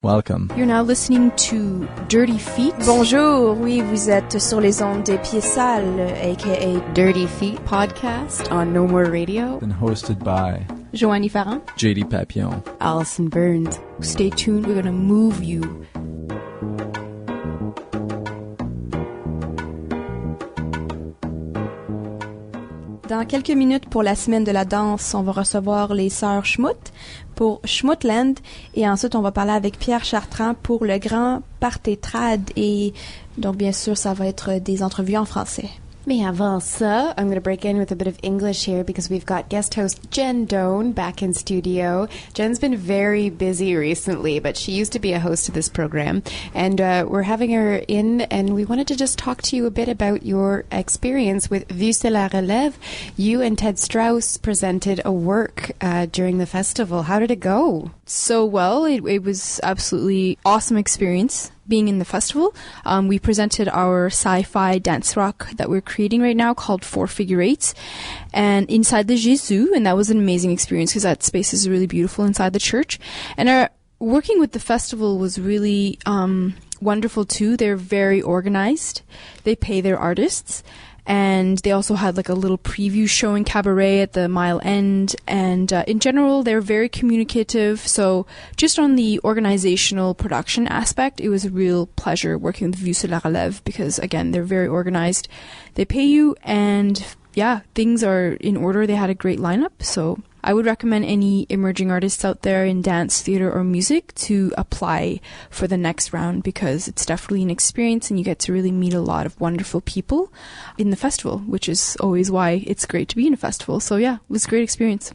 Welcome. You're now listening to Dirty Feet. Bonjour, oui, vous êtes sur les ondes des pieds sales, aka Dirty Feet podcast on No More Radio. Been hosted by Joanie Farran, JD Papillon, Allison Burns. Stay tuned, we're gonna move you. Dans quelques minutes pour la semaine de la danse, on va recevoir les sœurs Schmutt pour Schmuttland et ensuite on va parler avec Pierre Chartrand pour le grand party trad et donc bien sûr ça va être des entrevues en français. Mais avant ça, I'm going to break in with a bit of English here because we've got guest host Jen Doan back in studio. Jen's been very busy recently, but she used to be a host of this program. And we're having her in, and we wanted to just talk to you a bit about your experience with Vue sur la Relève. You and Ted Strauss presented a work during the festival. How did it go? So well, it was absolutely awesome experience. Being in the festival, we presented our sci-fi dance rock that we're creating right now called Four Figure Eights, and inside the Jésus, and that was an amazing experience because that space is really beautiful inside the church. And working with the festival was really wonderful too. They're very organized. They pay their artists. And they also had like a little preview showing cabaret at the Mile End. And in general, they're very communicative. So just on the organizational production aspect, it was a real pleasure working with Vue sur la Relève because, again, they're very organized. They pay you and, yeah, things are in order. They had a great lineup. So I would recommend any emerging artists out there in dance, theater, or music to apply for the next round because it's definitely an experience and you get to really meet a lot of wonderful people in the festival, which is always why it's great to be in a festival. So yeah, it was a great experience.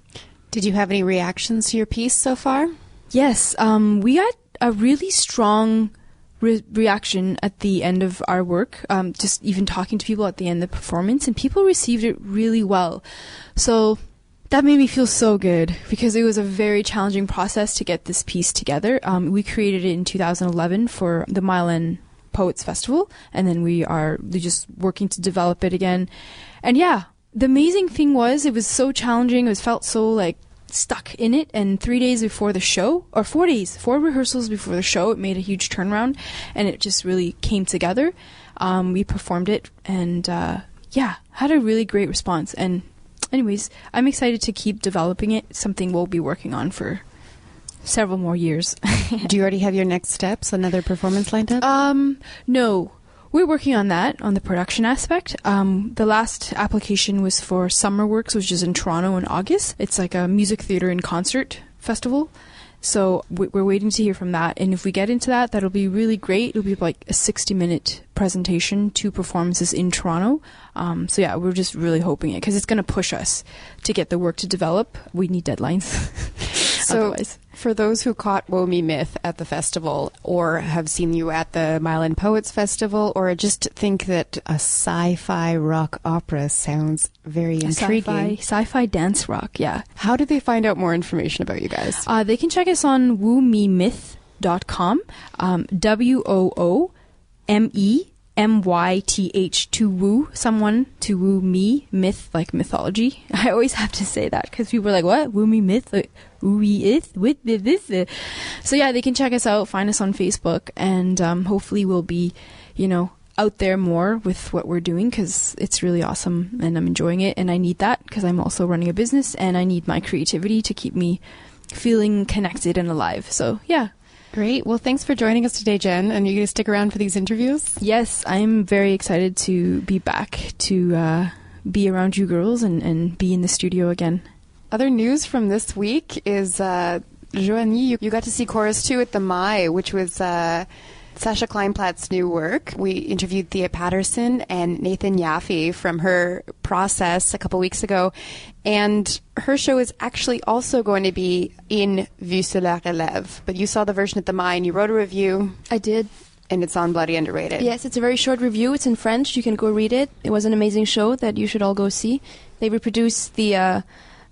Did you have any reactions to your piece so far? Yes, we got a really strong reaction at the end of our work, just even talking to people at the end of the performance, and people received it really well. So that made me feel so good because it was a very challenging process to get this piece together. We created it in 2011 for the Mile End Poets Festival, and then we're just working to develop it again. And yeah, the amazing thing was it was so challenging. It felt so like stuck in it. And 3 days before the show, or 4 days, 4 rehearsals before the show, it made a huge turnaround, and it just really came together. We performed it, and yeah, had a really great response. And anyways, I'm excited to keep developing it. It's something we'll be working on for several more years. Do you already have your next steps, another performance lined up? No. We're working on that, on the production aspect. The last application was for Summer Works, which is in Toronto in August. It's like a music theater and concert festival. So we're waiting to hear from that. And if we get into that, that'll be really great. It'll be like a 60-minute presentation, 2 performances in Toronto. So yeah, we're just really hoping it because it's going to push us to get the work to develop. We need deadlines. So otherwise. For those who caught Woe Me Myth at the festival or have seen you at the Mile End Poets Festival or just think that a sci-fi rock opera sounds very intriguing. Sci-fi dance rock, yeah. How do they find out more information about you guys? They can check us on woomemyth.com, WOOMEMYTH, to woo someone, to woo me, myth, like mythology. I always have to say that because people are like, what? Woo me myth? Like, woo me is? With this? So yeah, they can check us out, find us on Facebook, and hopefully we'll be, out there more with what we're doing because it's really awesome and I'm enjoying it and I need that because I'm also running a business and I need my creativity to keep me feeling connected and alive. So yeah. Great. Well, thanks for joining us today, Jen. And you're going to stick around for these interviews? Yes, I'm very excited to be back, to be around you girls and be in the studio again. Other news from this week is, Joanie, you got to see Chorus 2 at the Mai, which was Sasha Kleinplatz's new work. We interviewed Thea Patterson and Nathan Yaffe from her process a couple weeks ago. And her show is actually also going to be in Vue sur la Relève. But you saw the version at the Mai and you wrote a review. I did. And it's on Bloody Underrated. Yes, it's a very short review. It's in French. You can go read it. It was an amazing show that you should all go see. They reproduced the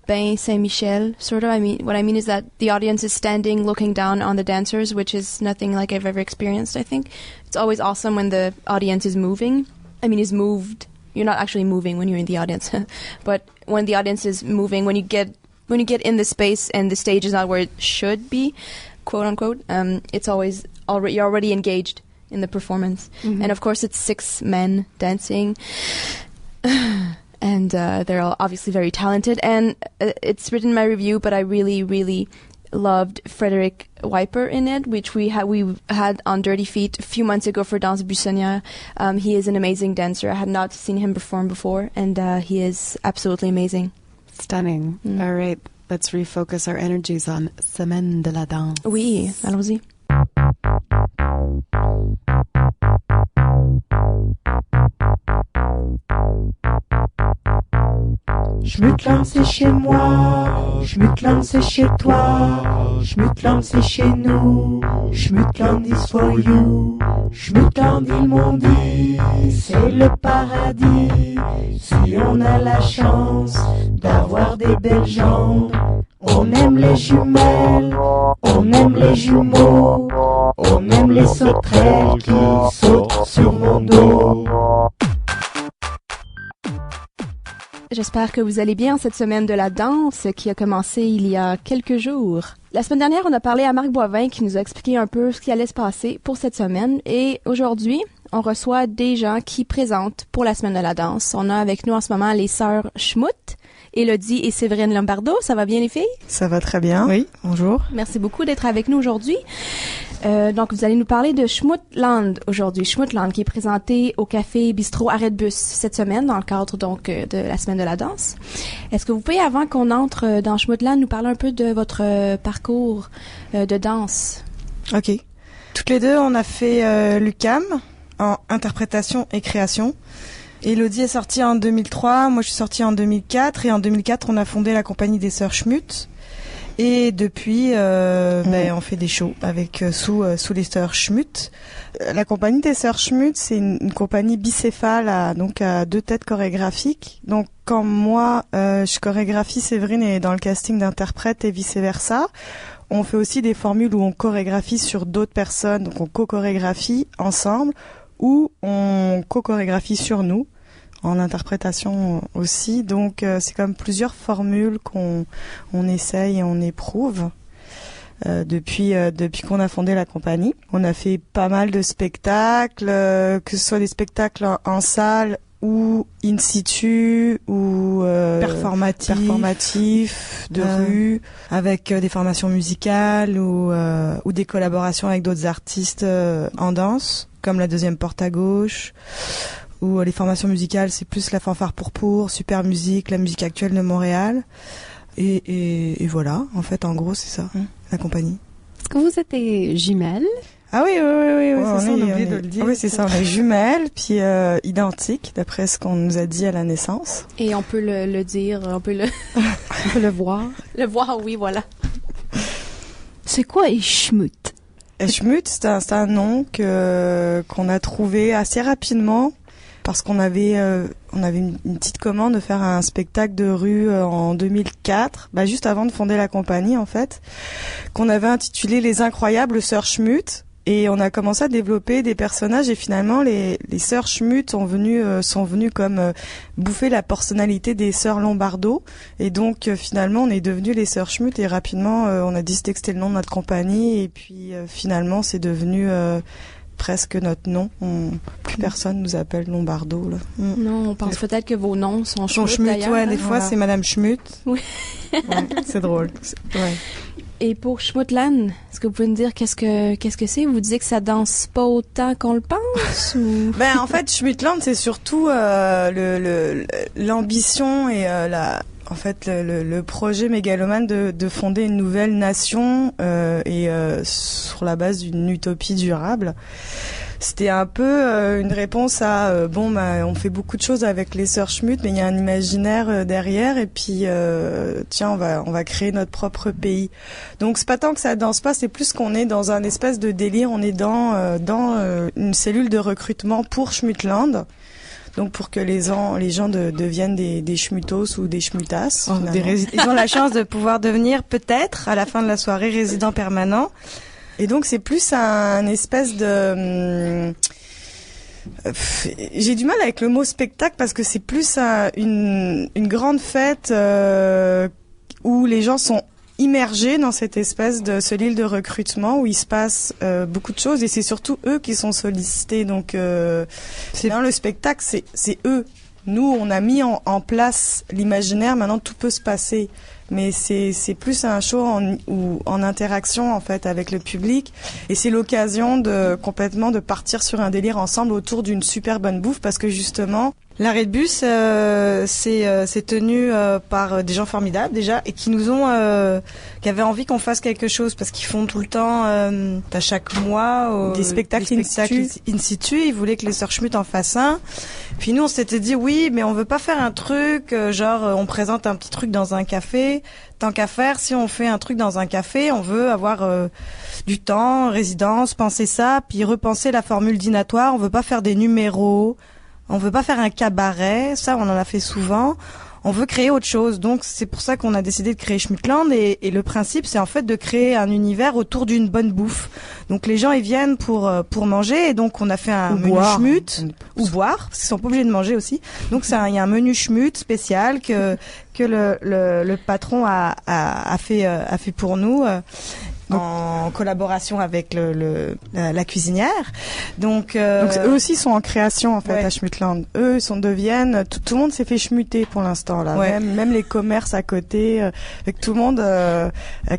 Bain Saint-Michel, sort of. What I mean is that the audience is standing, looking down on the dancers, which is nothing like I've ever experienced, I think. It's always awesome when the audience is moving. Is moved. You're not actually moving when you're in the audience. But when the audience is moving, when you get in the space and the stage is not where it should be, quote unquote, it's always you're already engaged in the performance. And of course it's 6 men dancing. And they're all obviously very talented. And it's written in my review, but I really, really loved Frederick Wiper in it, which we had on Dirty Feet a few months ago for Danse Buissonnière. He is an amazing dancer. I had not seen him perform before, and he is absolutely amazing. Stunning. All right, let's refocus our energies on Semaine de la Danse. Oui, allons-y. Schmutland c'est chez moi, Schmutland c'est chez toi, Schmutland c'est chez nous, Schmutland is for you, Schmutland ils m'ont dit, c'est le paradis, si on a la chance d'avoir des belles jambes, on aime les jumelles, on aime les jumeaux, on aime les sauterelles qui sautent sur mon dos. J'espère que vous allez bien cette semaine de la danse qui a commencé il y a quelques jours. La semaine dernière, on a parlé à Marc Boivin qui nous a expliqué un peu ce qui allait se passer pour cette semaine. Et aujourd'hui, on reçoit des gens qui présentent pour la semaine de la danse. On a avec nous en ce moment les sœurs Schmutt, Élodie et Séverine Lombardo. Ça va bien les filles? Ça va très bien. Oui, bonjour. Merci beaucoup d'être avec nous aujourd'hui. Donc, vous allez nous parler de Schmuttland aujourd'hui. Schmuttland qui est présenté au Café Bistrot Arrêt de Bus cette semaine dans le cadre donc de la semaine de la danse. Est-ce que vous pouvez, avant qu'on entre dans Schmuttland, nous parler un peu de votre parcours de danse? Ok. Toutes les deux, on a fait l'UQAM en interprétation et création. Élodie est sortie en 2003, moi je suis sortie en 2004 et en 2004 on a fondé la compagnie des sœurs Schmutt. Et depuis, on fait des shows avec sous les sœurs Schmutt. La compagnie des sœurs Schmutt, c'est une compagnie bicéphale à 2 têtes chorégraphiques. Donc quand moi je chorégraphie, Séverine est dans le casting d'interprète et vice versa. On fait aussi des formules où on chorégraphie sur d'autres personnes, donc on co-chorégraphie ensemble ou on co-chorégraphie sur nous. En interprétation aussi, donc c'est comme plusieurs formules qu'on essaye et on éprouve depuis qu'on a fondé la compagnie. On a fait pas mal de spectacles, que ce soit des spectacles en salle ou in situ ou performatifs de rue, avec des formations musicales ou des collaborations avec d'autres artistes en danse, comme la deuxième porte à gauche. Ou les formations musicales, c'est plus la fanfare pourpour, Super Musique, la musique actuelle de Montréal. Et voilà, en fait, en gros, c'est ça, la compagnie. Est-ce que vous êtes des jumelles? Ah oui, c'est ça, on a oublié de le dire. Oui, c'est ça, on est jumelles, puis identiques, d'après ce qu'on nous a dit à la naissance. Et on peut le dire, on peut le voir. Le voir, oui, voilà. C'est quoi Schmutt? Schmutt, c'est un nom qu'on a trouvé assez rapidement. Parce qu'on avait une petite commande de faire un spectacle de rue en 2004, juste avant de fonder la compagnie en fait, qu'on avait intitulé Les Incroyables Sœurs Schmutt, et on a commencé à développer des personnages et finalement les sœurs Schmutt sont venues comme bouffer la personnalité des sœurs Lombardo, et donc finalement on est devenus les sœurs Schmutt et rapidement on a décidé que c'était le nom de notre compagnie et puis finalement c'est devenu presque notre nom. Plus personne nous appelle Lombardo là. Non, on pense peut-être que vos noms sont Schmutt d'ailleurs. Ouais, des fois c'est Madame Schmutt. Oui. Ouais, c'est drôle. Ouais. Et pour Schmuttland, est-ce que vous pouvez nous dire qu'est-ce que c'est? Vous disiez que ça danse pas autant qu'on le pense ou... En fait, Schmuttland, c'est surtout l'ambition et le projet mégalomane de fonder une nouvelle nation sur la base d'une utopie durable. C'était un peu une réponse à on fait beaucoup de choses avec les sœurs Schmutt, mais il y a un imaginaire derrière et puis on va créer notre propre pays. Donc c'est pas tant que ça danse pas, c'est plus qu'on est dans un espèce de délire, on est dans une cellule de recrutement pour Schmuttland. Donc pour que les gens deviennent des schmuttos ou des schmuttas. Ils ont la chance de pouvoir devenir peut-être à la fin de la soirée résidents permanents. Et donc c'est plus un espèce de... j'ai du mal avec le mot spectacle parce que c'est plus une grande fête où les gens sont immergés dans cette espèce de cellule de recrutement où il se passe beaucoup de choses et c'est surtout eux qui sont sollicités. Donc c'est dans le spectacle, c'est eux. Nous, on a mis en place l'imaginaire. Maintenant, tout peut se passer. Mais c'est plus un show en interaction en fait avec le public et c'est l'occasion complètement de partir sur un délire ensemble autour d'une super bonne bouffe parce que justement l'arrêt de bus c'est tenu par des gens formidables déjà et qui nous ont qui avaient envie qu'on fasse quelque chose parce qu'ils font tout le temps à chaque mois des spectacles in situ. Ils voulaient que les Sœurs Schmutt en fassent un. Puis nous on s'était dit oui mais on veut pas faire un truc genre on présente un petit truc dans un café. Tant qu'à faire, si on fait un truc dans un café, on veut avoir du temps, résidence, penser ça, puis repenser la formule dînatoire. On veut pas faire des numéros, on veut pas faire un cabaret, ça on en a fait souvent. On veut créer autre chose, donc c'est pour ça qu'on a décidé de créer Schmuttland et le principe c'est en fait de créer un univers autour d'une bonne bouffe. Donc les gens ils viennent pour manger et donc on a fait un menu Schmutt ou boire, parce qu'ils sont pas obligés de manger aussi. Donc il y a un menu Schmutt spécial que le patron a fait pour nous. En collaboration avec la cuisinière. Donc eux aussi sont en création en fait à Schmuttland. Eux deviennent tout le monde s'est fait schmutter pour l'instant là. Ouais. Même les commerces à côté avec tout le monde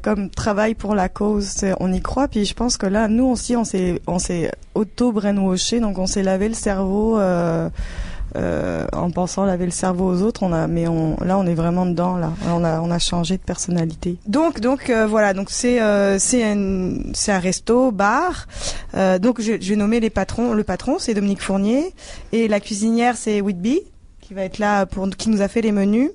comme travaille pour la cause, on y croit puis je pense que là nous aussi on s'est auto brainwashé donc on s'est lavé le cerveau en pensant laver le cerveau aux autres, là on est vraiment dedans là. On a changé de personnalité. Donc voilà, donc c'est un resto bar. Donc je vais nommer les patrons. Le patron c'est Dominique Fournier et la cuisinière c'est Whitby qui va être là qui nous a fait les menus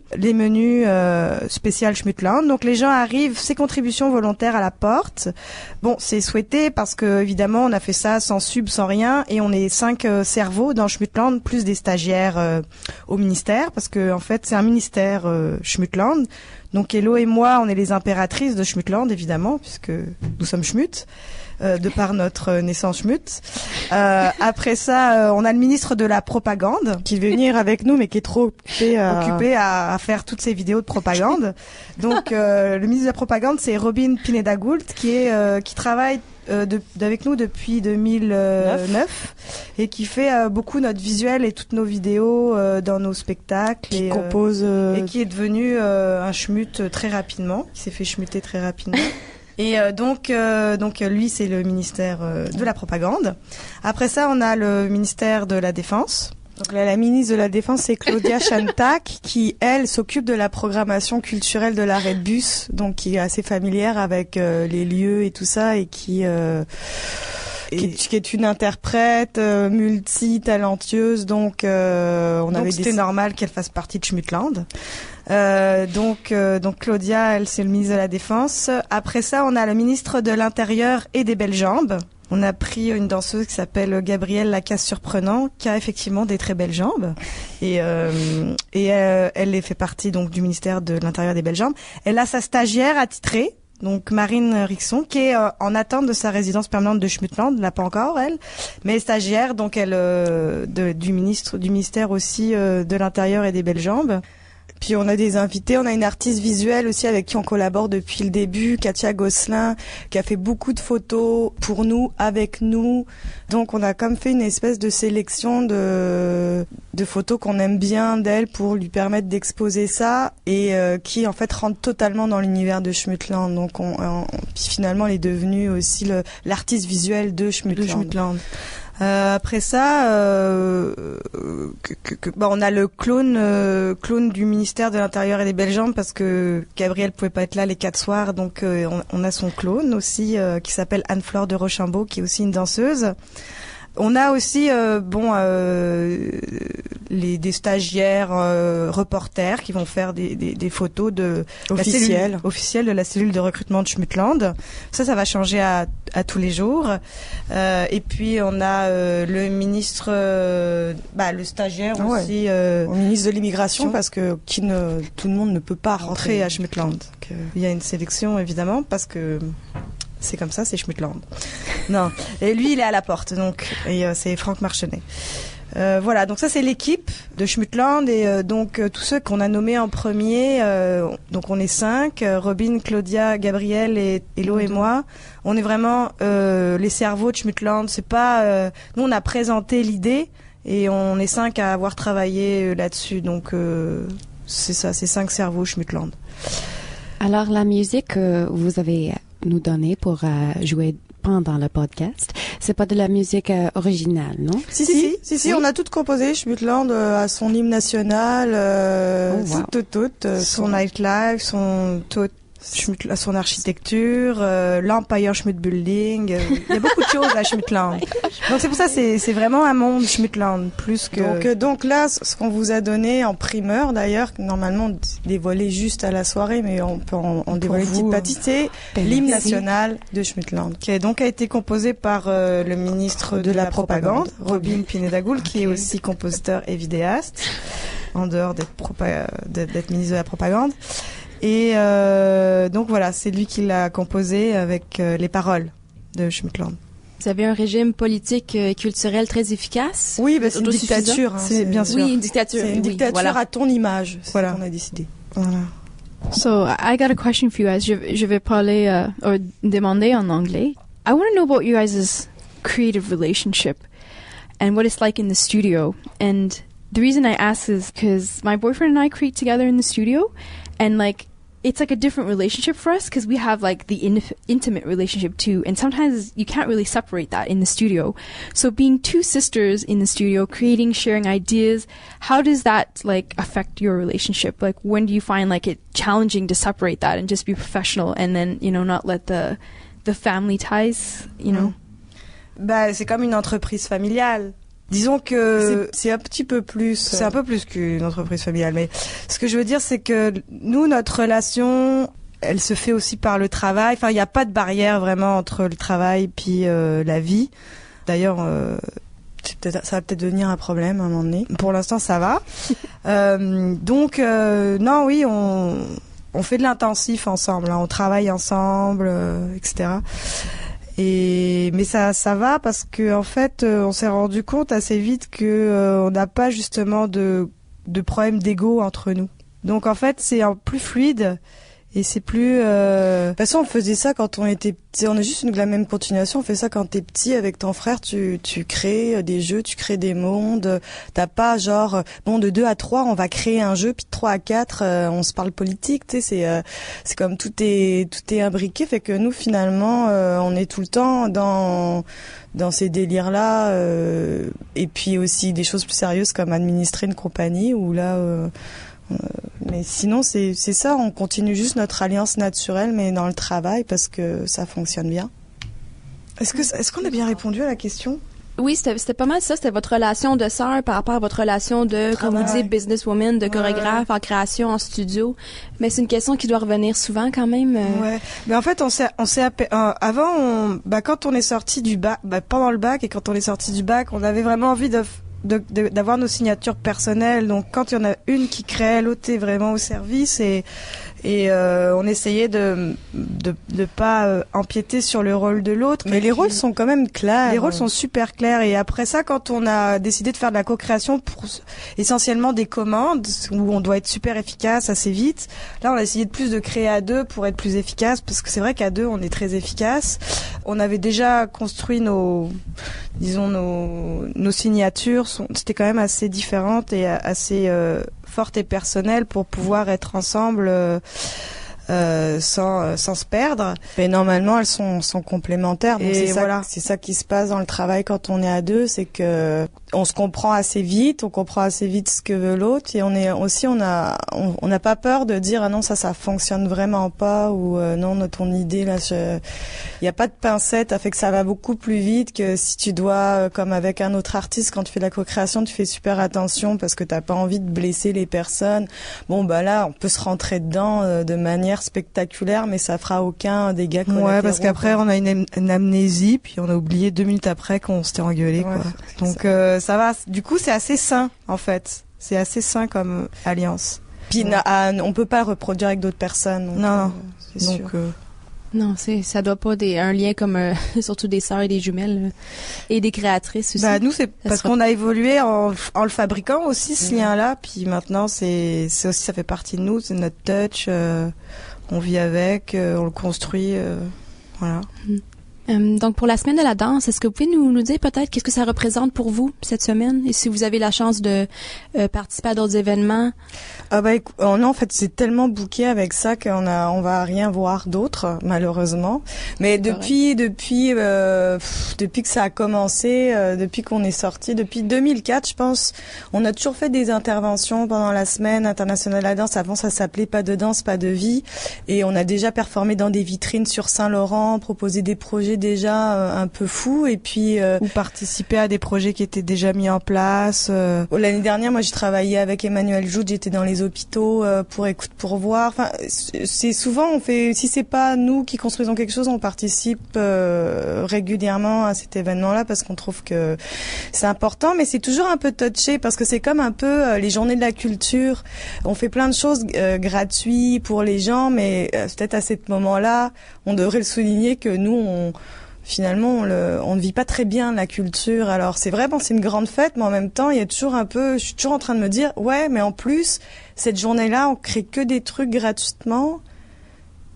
spécial Schmuttland. Donc les gens arrivent, c'est contribution volontaire à la porte. Bon, c'est souhaité parce que évidemment on a fait ça sans sub, sans rien et on est 5 cerveaux dans Schmuttland plus des stagiaires au ministère parce que en fait c'est un ministère Schmuttland. Donc Hello et moi, on est les impératrices de Schmuttland évidemment puisque nous sommes Schmutt. De par notre naissance Schmutt. Après ça, on a le ministre de la propagande qui veut venir avec nous, mais qui est trop occupé à faire toutes ces vidéos de propagande. Donc, le ministre de la propagande, c'est Robin Pineda-Gould, qui travaille avec nous depuis 2009 et qui fait beaucoup notre visuel et toutes nos vidéos dans nos spectacles et compose et qui est devenu un Schmutt très rapidement, qui s'est fait schmutter très rapidement. Et donc lui c'est le ministère de la propagande. Après ça on a le ministère de la Défense. Donc là, la ministre de la Défense c'est Claudia Chantac qui elle s'occupe de la programmation culturelle de l'arrêt de bus, donc qui est assez familière avec les lieux et tout ça et qui est une interprète multi-talentueuse, donc c'était normal qu'elle fasse partie de Schmuttland. Donc Claudia, elle c'est le ministre de la Défense. Après ça, on a le ministre de l'Intérieur et des belles jambes. On a pris une danseuse qui s'appelle Gabrielle Lacasse-Surprenant, qui a effectivement des très belles jambes. Et elle fait partie donc du ministère de l'Intérieur et des belles jambes. Elle a sa stagiaire attitrée. Donc Marine Rixon qui est en attente de sa résidence permanente de Schmuttland, l'a pas encore elle, mais stagiaire donc elle du ministère aussi de l'Intérieur et des belles jambes. Puis on a des invités, on a une artiste visuelle aussi avec qui on collabore depuis le début, Katia Gosselin, qui a fait beaucoup de photos pour nous, avec nous. Donc on a comme fait une espèce de sélection de photos qu'on aime bien d'elle pour lui permettre d'exposer ça et qui en fait rentre totalement dans l'univers de Schmuttland. Donc puis finalement elle est devenue aussi l'artiste visuelle de Schmuttland. Après ça, on a le clown du ministère de l'Intérieur et des belles jambes parce que Gabrielle pouvait pas être là les 4 soirs, donc on a son clown aussi qui s'appelle Anne-Flore de Rochambeau, qui est aussi une danseuse. On a aussi des stagiaires reporters qui vont faire des photos officielles de la cellule de recrutement de Schmuttland. Ça va changer à tous les jours. Et puis on a le ministre, le stagiaire aussi, au ministre de l'immigration parce que tout le monde ne peut pas rentrer à Schmuttland. Donc, il y a une sélection évidemment parce que c'est comme ça, c'est Schmuttland. Non. Et lui, il est à la porte, donc. Et c'est Franck Marchenet. Voilà, donc ça c'est l'équipe de Schmutland et donc tous ceux qu'on a nommés en premier, donc on est 5, Robin, Claudia, Gabriel et Hello et moi. On est vraiment les cerveaux de Schmutland. C'est pas nous on a présenté l'idée et on est 5 à avoir travaillé là-dessus. Donc c'est ça, c'est 5 cerveaux Schmutland. Alors, la musique que vous avez nous donnée pour jouer pendant le podcast, c'est pas de la musique originale, non? Si, on a tout composé. Schmutland a son hymne national, son nightlife, son architecture, l'Empire Schmut Building. Il y a beaucoup de choses à Schmutland. Donc c'est pour ça c'est vraiment un monde Schmutland plus que. Donc là, ce qu'on vous a donné en primeur d'ailleurs, normalement on dévoilait juste à la soirée, mais on peut en dévoiler une petite partie. C'est l'hymne national de Schmutland, qui a été composé par le ministre de la propagande, Robin Pineda-Gould, qui est aussi compositeur et vidéaste, en dehors d'être ministre de la propagande. Et donc voilà, c'est lui qui l'a composé avec les paroles de Schmutland. Vous avez un régime politique et culturel très efficace. Oui, c'est une dictature, c'est bien sûr. Oui, une dictature. C'est une dictature voilà. à ton image, c'est ce qu'on a décidé. Voilà. So I got a question for you guys. Je vais parler or demander en anglais. I want to know about you guys' creative relationship and what it's like in the studio. And the reason I ask is because my boyfriend and I create together in the studio, and like it's like a different relationship for us because we have like the intimate relationship too, and sometimes you can't really separate that in the studio. So being two sisters in the studio, creating, sharing ideas, how does that like affect your relationship? Like when do you find like it challenging to separate that and just be professional and then, you know, not let the family ties, you know? Bah, c'est comme une entreprise familiale. Disons que c'est un petit peu plus. C'est un peu plus qu'une entreprise familiale, mais ce que je veux dire, c'est que nous, notre relation, elle se fait aussi par le travail. Enfin, il n'y a pas de barrière vraiment entre le travail puis la vie. D'ailleurs, ça va peut-être devenir un problème à un moment donné. Pour l'instant, ça va. Donc, non, oui, on fait de l'intensif ensemble. Hein, on travaille ensemble, etc. Mais ça va parce que en fait on s'est rendu compte assez vite que on n'a pas justement de problème d'ego entre nous. Donc en fait c'est plus fluide et c'est plus. De toute façon on faisait ça quand on était petit. On est juste la même continuation. On fait ça quand t'es petit avec ton frère. Tu crées des jeux, tu crées des mondes. T'as pas genre de 2 à 3 on va créer un jeu puis de 3 à 4 on se parle politique. Tu sais c'est comme tout est imbriqué. Fait que nous finalement on est tout le temps dans ces délires là et puis aussi des choses plus sérieuses comme administrer une compagnie où là. Mais sinon c'est ça, on continue juste notre alliance naturelle mais dans le travail parce que ça fonctionne bien. Est-ce qu'on a bien répondu à la question? Oui, c'était pas mal ça, c'était votre relation de sœur par rapport à votre relation de, comme vous disiez, businesswoman, de chorégraphe en création, en studio. Mais c'est une question qui doit revenir souvent quand même. Ouais. Mais en fait, avant, quand on est sorti du bac, pendant le bac et quand on est sorti du bac, on avait vraiment envie d'avoir nos signatures personnelles. Donc quand il y en a une qui crée, l'autre est vraiment au service et on essayait de pas empiéter sur le rôle de l'autre. Mais les rôles sont quand même clairs. Les rôles sont super clairs et après ça, quand on a décidé de faire de la co-création pour essentiellement des commandes où on doit être super efficace assez vite, là on a essayé de plus de créer à deux pour être plus efficace parce que c'est vrai qu'à deux on est très efficace. On avait déjà construit nos signatures, c'était quand même assez différentes et assez fortes et personnelles pour pouvoir être ensemble sans se perdre. Mais normalement elles sont complémentaires. Donc et c'est ça qui se passe dans le travail quand on est à deux, c'est que on se comprend assez vite, on comprend assez vite ce que veut l'autre et on n'a pas peur de dire ah non ça fonctionne vraiment pas ou non ton idée là il y a pas de pincette, ça fait que ça va beaucoup plus vite que si tu dois comme avec un autre artiste quand tu fais de la co-création tu fais super attention parce que t'as pas envie de blesser les personnes. Bon là on peut se rentrer dedans de manière spectaculaire mais ça fera aucun dégât collatéraux. Ouais, parce qu'après on a une amnésie puis on a oublié 2 minutes après qu'on s'était engueulé quoi. Donc ça va, du coup c'est assez sain en fait. C'est assez sain comme alliance. Puis on peut pas reproduire avec d'autres personnes. Donc, non. C'est sûr. Non, ça doit pas un lien comme surtout des sœurs et des jumelles et des créatrices aussi. Nous c'est parce qu'on a évolué en le fabriquant aussi ce lien-là, puis maintenant c'est aussi ça fait partie de nous, c'est notre touch, on vit avec, on le construit, voilà. Donc pour la semaine de la danse, est-ce que vous pouvez nous dire peut-être qu'est-ce que ça représente pour vous cette semaine et si vous avez la chance de participer à d'autres événements? Non, en fait c'est tellement booké avec ça qu'on va rien voir d'autre malheureusement. Mais depuis que ça a commencé, depuis qu'on est sorti, depuis 2004 je pense, on a toujours fait des interventions pendant la semaine internationale de la danse. Avant ça s'appelait Pas de danse, pas de vie, et on a déjà performé dans des vitrines sur Saint-Laurent, proposé des projets déjà un peu fou, et puis ou participer à des projets qui étaient déjà mis en place. L'année dernière, moi j'ai travaillé avec Emmanuel Joud, j'étais dans les hôpitaux pour voir. Enfin, c'est souvent si c'est pas nous qui construisons quelque chose, on participe régulièrement à cet événement-là parce qu'on trouve que c'est important, mais c'est toujours un peu touché parce que c'est comme un peu les journées de la culture. On fait plein de choses gratuites pour les gens, mais peut-être à ce moment-là, on devrait le souligner que nous finalement, on ne vit pas très bien la culture. Alors, c'est une grande fête, mais en même temps, il y a toujours je suis toujours en train de me dire, ouais, mais en plus, cette journée-là, on crée que des trucs gratuitement.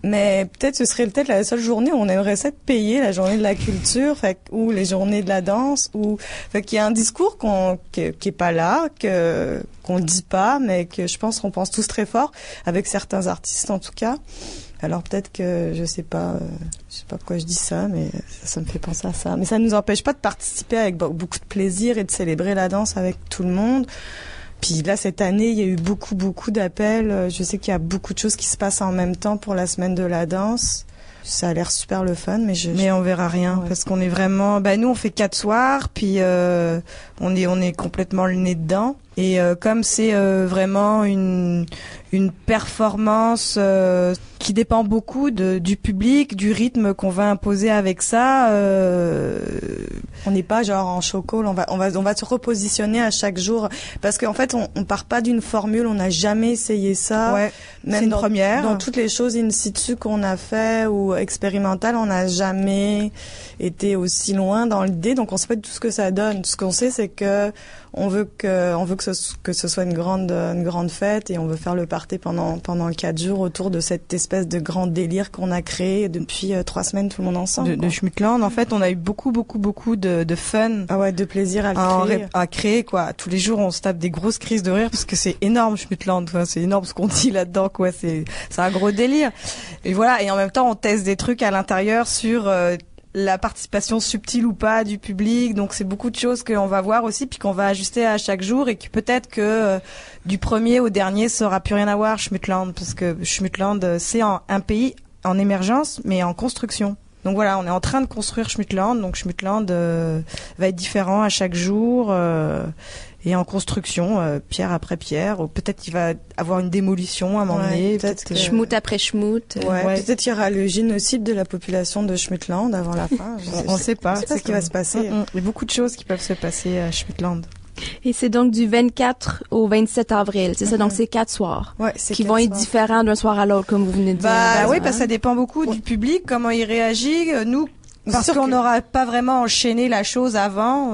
Mais peut-être ce serait la seule journée où on aimerait ça être payé, la journée de la culture, ou les journées de la danse, qu'il y a un discours qui est pas là, qu'on dit pas, mais que je pense qu'on pense tous très fort, avec certains artistes en tout cas. Alors peut-être que je sais pas pourquoi je dis ça, mais ça me fait penser à ça. Mais ça nous empêche pas de participer avec beaucoup de plaisir et de célébrer la danse avec tout le monde. Puis là, cette année, il y a eu beaucoup d'appels. Je sais qu'il y a beaucoup de choses qui se passent en même temps pour la semaine de la danse. Ça a l'air super le fun, mais on verra rien, ouais. Parce qu'on est vraiment, nous on fait 4 soirs, puis on est complètement le nez dedans. Et comme c'est vraiment une performance qui dépend beaucoup du public, du rythme qu'on va imposer avec ça, on n'est pas genre en choco, on va se repositionner à chaque jour parce qu'en fait on part pas d'une formule, on n'a jamais essayé ça. Ouais, même c'est une première. Dans toutes les choses in situ qu'on a fait ou expérimentales, on n'a jamais été aussi loin dans l'idée, donc on sait pas tout ce que ça donne. Ce qu'on sait, c'est que on veut que ce soit une grande fête, et on veut faire le party pendant 4 jours autour de cette espèce de grand délire qu'on a créé depuis 3 semaines tout le monde ensemble. De Schmutland, en fait, on a eu beaucoup de fun. Ah ouais, de plaisir à créer quoi. Tous les jours, on se tape des grosses crises de rire parce que c'est énorme Schmutland, c'est énorme ce qu'on dit là-dedans quoi, c'est un gros délire. Et voilà, et en même temps, on teste des trucs à l'intérieur sur la participation subtile ou pas du public, donc c'est beaucoup de choses qu'on va voir aussi, puis qu'on va ajuster à chaque jour, et que peut-être que du premier au dernier, ça aura plus rien à voir Schmutland, parce que Schmutland c'est un pays en émergence, mais en construction. Donc voilà, on est en train de construire Schmutland, donc Schmutland va être différent à chaque jour. Et en construction, pierre après pierre, ou peut-être qu'il va avoir une démolition à un moment donné. Peut-être schmout après schmout. Ouais. Peut-être qu'il y aura le génocide de la population de Schmutland avant la fin. On ne sait pas. C'est ce qui va se passer. Il y a beaucoup de choses qui peuvent se passer à Schmutland. Et c'est donc du 24 au 27 avril, c'est ça? Donc c'est 4 soirs. Ouais, qui vont être différents d'un soir à l'autre, comme vous venez de dire. Oui, parce que ça dépend beaucoup du public, comment il réagit. Nous, parce qu'on n'aura pas vraiment enchaîné la chose avant,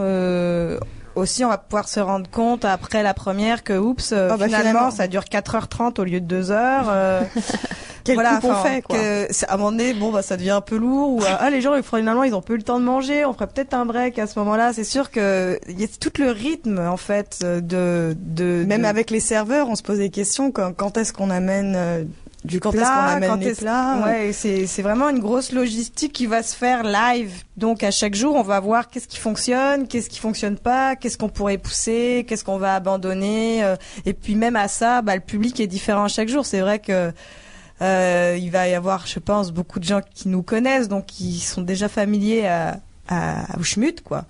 aussi, on va pouvoir se rendre compte après la première que, finalement, ça dure 4h30 au lieu de 2h. Quel coup qu'on fait, quoi. À un moment donné, ça devient un peu lourd, ou les gens, finalement, ils ont peu le temps de manger, on ferait peut-être un break à ce moment-là. C'est sûr que il y a tout le rythme, en fait, même avec les serveurs, on se pose des questions, quand est-ce qu'on amène quand est-ce qu'on amène les plats. Ouais, c'est vraiment une grosse logistique qui va se faire live. Donc à chaque jour, on va voir qu'est-ce qui fonctionne pas, qu'est-ce qu'on pourrait pousser, qu'est-ce qu'on va abandonner. Et puis même à ça, le public est différent à chaque jour. C'est vrai que il va y avoir, je pense, beaucoup de gens qui nous connaissent, donc qui sont déjà familiers au Schmut, quoi.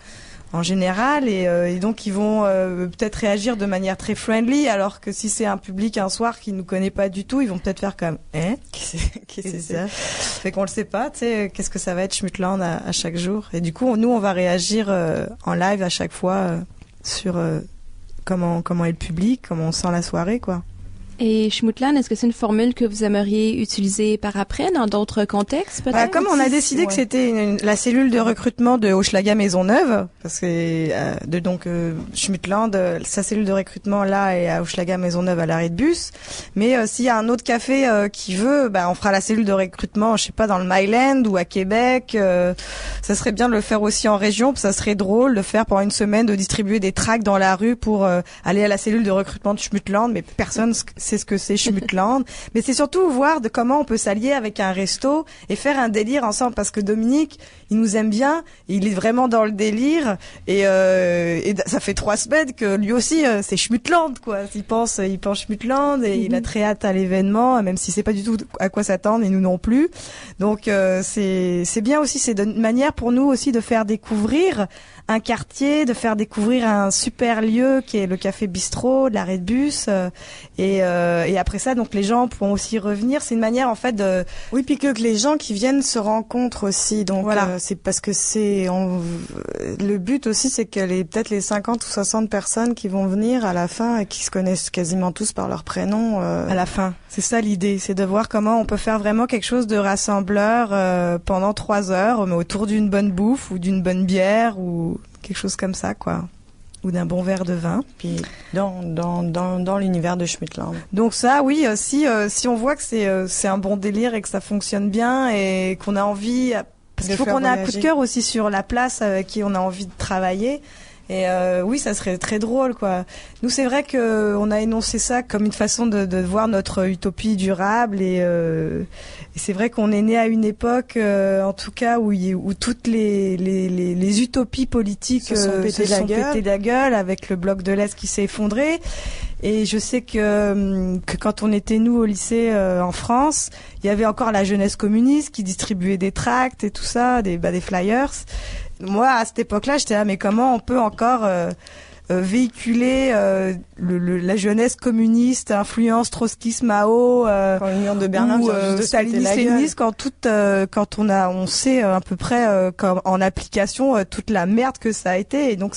En général, et donc ils vont peut-être réagir de manière très friendly, alors que si c'est un public un soir qui nous connaît pas du tout, ils vont peut-être faire comme qu'est-ce que c'est ça. Fait qu'on le sait pas, tu sais, qu'est-ce que ça va être Schmutland à chaque jour. Et du coup, nous on va réagir en live à chaque fois sur comment est le public, comment on sent la soirée, quoi. Et Schmutland, est-ce que c'est une formule que vous aimeriez utiliser par après dans d'autres contextes peut-être? Comme on a décidé que c'était la cellule de recrutement de Hochelaga Maisonneuve, parce que Schmutland, sa cellule de recrutement là est à Hochelaga Maisonneuve à l'arrêt de bus. Mais s'il y a un autre café qui veut, on fera la cellule de recrutement, je sais pas, dans le Myland ou à Québec. Ça serait bien de le faire aussi en région, ça serait drôle de faire pendant une semaine, de distribuer des tracts dans la rue pour aller à la cellule de recrutement de Schmutland, mais personne sait ce que c'est Schmutland. Mais c'est surtout voir de comment on peut s'allier avec un resto et faire un délire ensemble, parce que Dominique, il nous aime bien, il est vraiment dans le délire, et ça fait 3 semaines que lui aussi c'est Schmutland, quoi. Il pense Schmutland, et il a très hâte à l'événement, même si c'est pas du tout à quoi s'attendre, et nous non plus. Donc c'est bien aussi, c'est une manière pour nous aussi de faire découvrir un quartier, de faire découvrir un super lieu qui est le Café Bistrot de l'arrêt de bus, et après ça, donc les gens pourront aussi revenir. C'est une manière en fait de... Oui, puis que les gens qui viennent se rencontrent aussi. Donc voilà. C'est parce que le but aussi, c'est que peut-être les 50 ou 60 personnes qui vont venir à la fin et qui se connaissent quasiment tous par leur prénom. À la fin, c'est ça l'idée, c'est de voir comment on peut faire vraiment quelque chose de rassembleur pendant 3 heures, mais autour d'une bonne bouffe ou d'une bonne bière ou quelque chose comme ça, quoi. Ou d'un bon verre de vin. Puis dans l'univers de Schmutland. Donc ça, oui, si on voit que c'est un bon délire et que ça fonctionne bien et qu'on a envie, parce qu'il faut qu'on ait un coup de cœur aussi sur la place avec qui on a envie de travailler. Et oui, ça serait très drôle, quoi. Nous, c'est vrai que on a énoncé ça comme une façon de voir notre utopie durable, et c'est vrai qu'on est né à une époque, en tout cas, où toutes les utopies politiques se sont pété la gueule, avec le bloc de l'Est qui s'est effondré. Et je sais que quand on était nous au lycée en France, il y avait encore la jeunesse communiste qui distribuait des tracts et tout ça, des flyers. Moi, à cette époque-là, j'étais là, mais comment on peut encore véhiculer la jeunesse communiste, influence trotskiste, Mao, l'Union de Berlin, ou staliniste, quand on sait à peu près en application toute la merde que ça a été. Et donc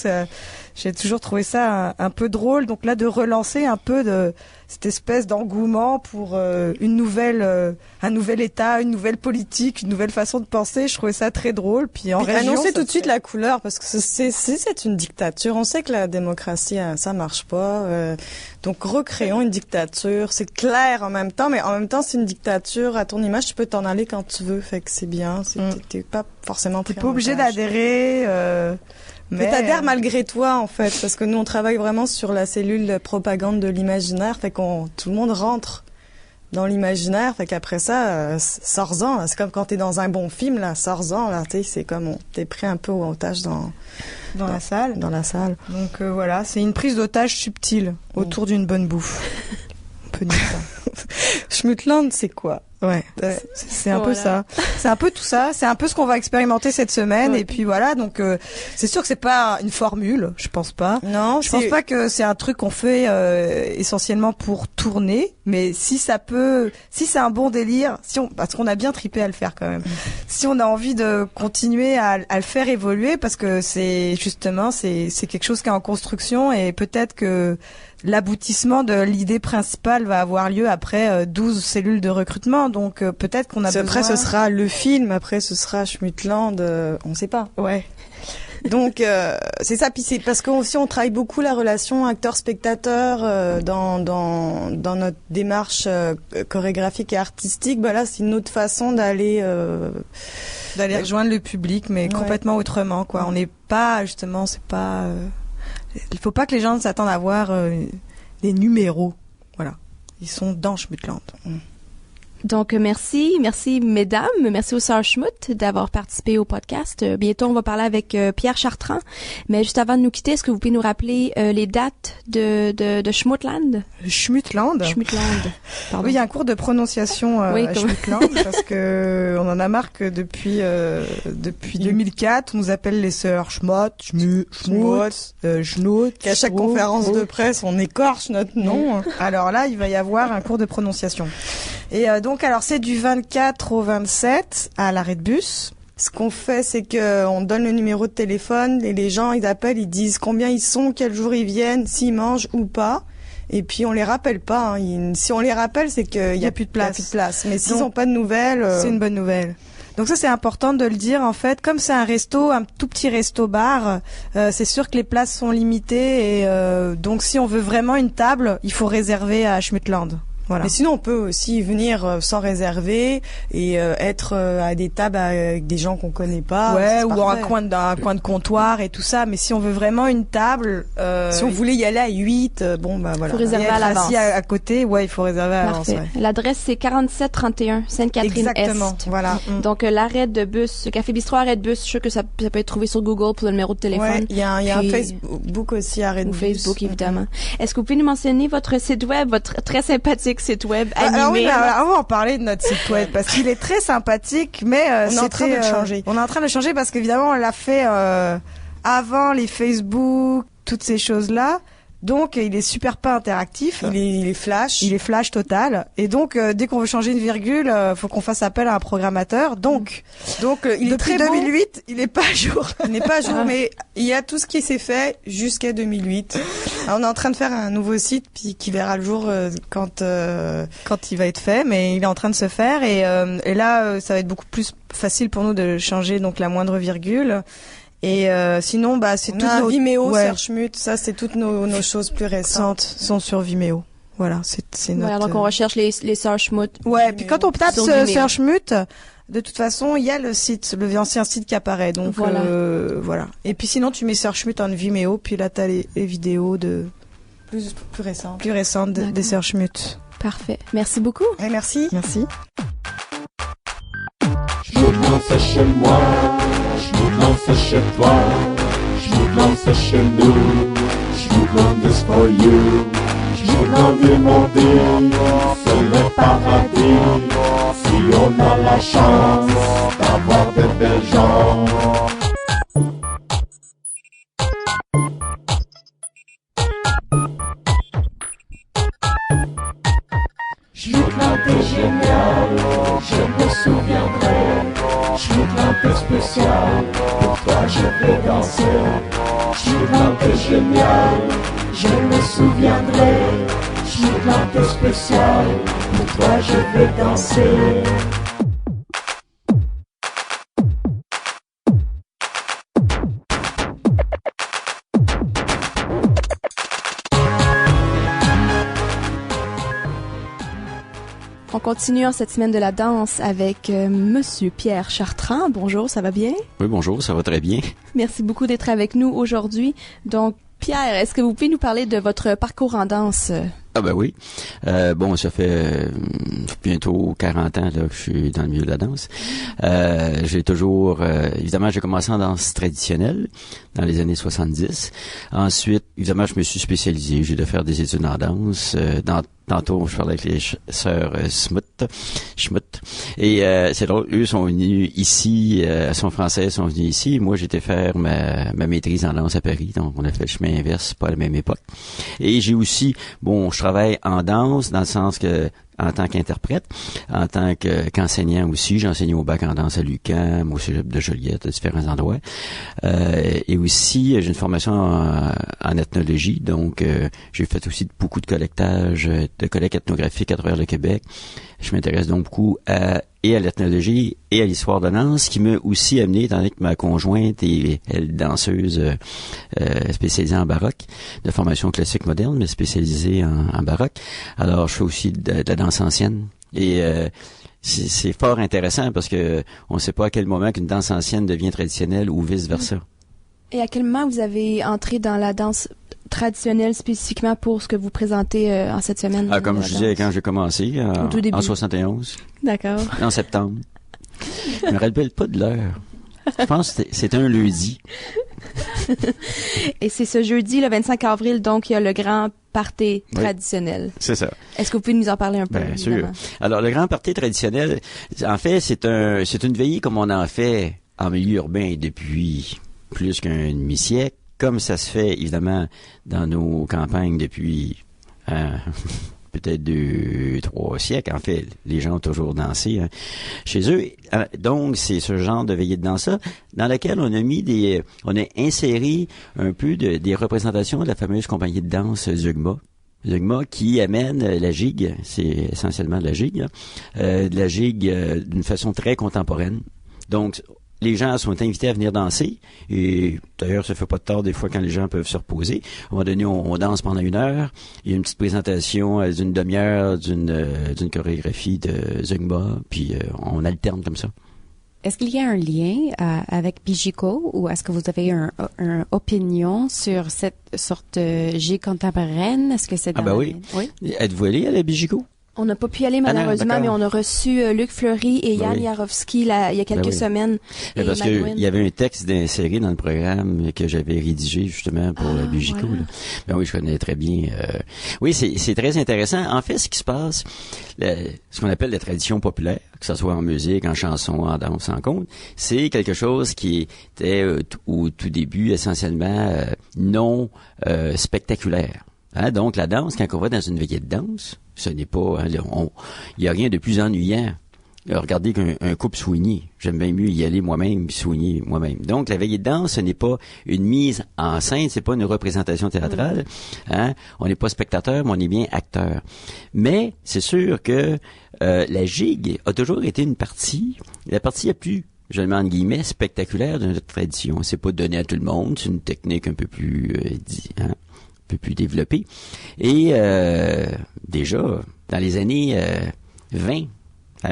j'ai toujours trouvé ça un peu drôle. Donc là, de relancer un peu de cette espèce d'engouement pour un nouvel État, une nouvelle politique, une nouvelle façon de penser, je trouvais ça très drôle. Puis annoncer tout de suite la couleur, parce que c'est une dictature. On sait que la démocratie, ça marche pas. Donc recréons une dictature. C'est clair en même temps, mais en même temps, c'est une dictature à ton image. Tu peux t'en aller quand tu veux, fait que c'est bien. T'es pas forcément pris. T'es pas obligé d'adhérer. Mais t'adhères malgré toi, en fait, parce que nous, on travaille vraiment sur la cellule de propagande de l'imaginaire, fait tout le monde rentre dans l'imaginaire, fait qu'après ça, sors-en. C'est comme quand t'es dans un bon film, là, sors-en, là, tu sais, c'est comme t'es pris un peu au otage dans la salle. Dans la salle. Donc voilà, c'est une prise d'otage subtile autour d'une bonne bouffe. On peut dire ça. Schmutland, c'est quoi? Ouais, c'est un peu ça. C'est un peu tout ça. C'est un peu ce qu'on va expérimenter cette semaine. Ouais. Et puis voilà, donc c'est sûr que c'est pas une formule, je pense pas. Non, je pense pas que c'est un truc qu'on fait essentiellement pour tourner. Mais si c'est un bon délire, parce qu'on a bien tripé à le faire quand même. Si on a envie de continuer à le faire évoluer, parce que c'est justement c'est quelque chose qui est en construction, et peut-être que l'aboutissement de l'idée principale va avoir lieu après 12 cellules de recrutement. Donc peut-être qu'on a besoin... Après, ce sera le film. Après, ce sera Schmutland. On sait pas. Ouais. Donc c'est ça. Puis c'est parce qu'aussi on travaille beaucoup la relation acteur-spectateur dans notre démarche chorégraphique et artistique. Bah là, c'est une autre façon d'aller rejoindre le public, mais complètement autrement, quoi. On n'est pas justement, c'est pas. Il faut pas que les gens s'attendent à voir des numéros. Voilà. Ils sont dans Schmutland. Donc, merci mesdames, merci aux sœurs Schmutt d'avoir participé au podcast. Bientôt, on va parler avec Pierre Chartrand. Mais juste avant de nous quitter, est-ce que vous pouvez nous rappeler les dates de Schmutland? Schmutland. Pardon. Oui, il y a un cours de prononciation à Schmutland parce que on en a marre que depuis 2004, on nous appelle les sœurs Schmott, Schnout. Qu'à chaque conférence de presse, on écorche notre nom. Alors là, il va y avoir un cours de prononciation. Et donc, alors c'est du 24 au 27 à l'arrêt de bus. Ce qu'on fait, c'est que on donne le numéro de téléphone et les gens, ils appellent, ils disent combien ils sont, quel jour ils viennent, s'ils mangent ou pas. Et puis on les rappelle pas. Si on les rappelle, c'est qu'il y a plus de place. Mais s'ils Donc, ont pas de nouvelles, c'est une bonne nouvelle. Donc ça c'est important de le dire en fait. Comme c'est un tout petit resto bar, c'est sûr que les places sont limitées et donc si on veut vraiment une table, il faut réserver à Schmutland. Voilà. Mais sinon, on peut aussi venir sans réserver et être à des tables avec des gens qu'on connaît pas. Ouais, C'est ou parfait. un coin de comptoir et tout ça. Mais si on veut vraiment une table, Si on voulait y aller à 8, bon bah voilà. Faut réserver et être à l'avance. assis à côté, ouais, il faut réserver à l'avance. Parfait. Ouais. L'adresse, c'est 4731 Sainte-Catherine-Est. Exactement. Voilà. Donc, l'arrêt de bus, le Café Bistrot arrêt de bus, je suis sûre que ça peut être trouvé sur Google pour le numéro de téléphone. Ouais, il y a un Puis- Facebook aussi à Red Ou Bus. Facebook, évidemment. Est-ce que vous pouvez nous mentionner votre site web, votre très sympathique site web animé? Alors oui, on va en parler de notre site web parce qu'il est très sympathique, mais On est en train de le changer. On est en train de le changer parce qu'évidemment on l'a fait avant les Facebook, toutes ces choses-là. Donc il est super pas interactif. Il est flash. Il est flash total. Et donc dès qu'on veut changer une virgule, faut qu'on fasse appel à un programmateur. Donc il est depuis très beau. 2008, il est pas à jour. Il n'est pas à jour, mais il y a tout ce qui s'est fait jusqu'à 2008. Alors, on est en train de faire un nouveau site puis qui verra le jour quand il va être fait, mais il est en train de se faire et là ça va être beaucoup plus facile pour nous de changer donc la moindre virgule. Et sinon, bah c'est on tout a un Vimeo, ouais, Searchmut, ça c'est toutes nos choses plus récentes. sont sur Vimeo. Voilà, c'est notre. Voilà, donc on recherche les Searchmut. Ouais, puis quand on tape Sur Vimeo. Searchmut, de toute façon, il y a le site, le ancien site qui apparaît. Donc Voilà. voilà. Et puis sinon, tu mets Searchmut en Vimeo, puis là t'as les vidéos Plus récentes. plus récentes D'accord. des Searchmut. Parfait. Merci beaucoup. Et merci. Merci. Schmutland c'est chez moi, Schmutland c'est chez toi, Schmutland c'est chez nous, Schmutland is for you, Schmutland est mon île, c'est le paradis, si on a la chance d'avoir de belles gens. Schmutland est génial, je me souviendrai. Schmutland est spécial, pour toi je vais danser. Schmutland est génial, je me souviendrai. Schmutland est spécial, pour toi je vais danser. On continue en cette semaine de la danse avec Monsieur Pierre Chartrand. Bonjour, ça va bien? Oui, bonjour, ça va très bien. Merci beaucoup d'être avec nous aujourd'hui. Donc, Pierre, est-ce que vous pouvez nous parler de votre parcours en danse? Ah ben oui. Bon, ça fait bientôt 40 ans là, que je suis dans le milieu de la danse. J'ai toujours... évidemment, j'ai commencé en danse traditionnelle dans les années 70. Ensuite, évidemment, je me suis spécialisé. J'ai dû faire des études en danse. Tantôt, je parlais avec les sœurs Schmut. Et c'est drôle, eux sont venus ici, sont françaises, sont venus ici. Moi, j'étais faire ma maîtrise en danse à Paris. Donc, on a fait le chemin inverse, pas à la même époque. Et j'ai aussi... Bon, je travaille en danse dans le sens que en tant qu'interprète, en tant qu'enseignant aussi, j'ai enseigné au bac en danse à l'UQAM, au Cégep de Joliette, à différents endroits. Et aussi, j'ai une formation en ethnologie, donc j'ai fait aussi beaucoup de collectage, de collecte ethnographique à travers le Québec. Je m'intéresse donc beaucoup à l'ethnologie et à l'histoire de danse, qui m'a aussi amené, étant donné que ma conjointe est elle danseuse spécialisée en baroque, de formation classique moderne, mais spécialisée en baroque. Alors, je fais aussi de la danse ancienne. Et c'est fort intéressant parce que on ne sait pas à quel moment qu'une danse ancienne devient traditionnelle ou vice-versa. Et à quel moment vous avez entré dans la danse traditionnelle spécifiquement pour ce que vous présentez en cette semaine? Comme je disais, quand j'ai commencé, Au tout début. en 71, D'accord. en septembre. Je me rappelle pas de l'heure. Je pense que c'était un lundi. Et c'est ce jeudi, le 25 avril, donc il y a le grand party Oui. traditionnel. C'est ça. Est-ce que vous pouvez nous en parler un peu? Bien sûr. évidemment? Alors, le grand party traditionnel, en fait, c'est une veillée comme on en fait en milieu urbain depuis plus qu'un demi-siècle, comme ça se fait, évidemment, dans nos campagnes depuis peut-être 2-3 siècles. En fait, les gens ont toujours dansé chez eux. Donc, c'est ce genre de veillée de danse-là dans laquelle on a inséré un peu des représentations de la fameuse compagnie de danse Zugma, Zugma, qui amène la gigue, c'est essentiellement de la gigue, d'une façon très contemporaine. Donc, les gens sont invités à venir danser, et d'ailleurs, ça fait pas de tort des fois quand les gens peuvent se reposer. À un moment donné, on danse pendant 1 heure, il y a une petite présentation d'une demi-heure d'une chorégraphie de Zugma, puis on alterne comme ça. Est-ce qu'il y a un lien avec Bijiko ou est-ce que vous avez une opinion sur cette sorte de gigue contemporaine? Est-ce que c'est dans ben oui. Êtes-vous allé à la Bijiko? On n'a pas pu y aller malheureusement, mais on a reçu Luc Fleury et Yann Jarowski il y a quelques semaines. Parce qu'il y avait un texte inséré dans le programme que j'avais rédigé justement pour la Bijiko. Voilà. Ben oui, je connais très bien. Oui, c'est très intéressant. En fait, ce qui se passe, ce qu'on appelle la tradition populaire, que ce soit en musique, en chanson, en danse, en conte, c'est quelque chose qui était au tout début essentiellement non spectaculaire. Hein, donc la danse, quand on va dans une veillée de danse, ce n'est pas, il y a rien de plus ennuyant. Regardez qu'un couple soigné. J'aime bien mieux y aller moi-même, soigner moi-même. Donc la veillée de danse, ce n'est pas une mise en scène, c'est pas une représentation théâtrale. Hein, on n'est pas spectateur, mais on est bien acteur. Mais c'est sûr que la gigue a toujours été la partie la plus, je le mets en guillemets, spectaculaire de notre tradition. C'est pas donné à tout le monde, c'est une technique un peu plus plus développé. Et déjà, dans les années 20,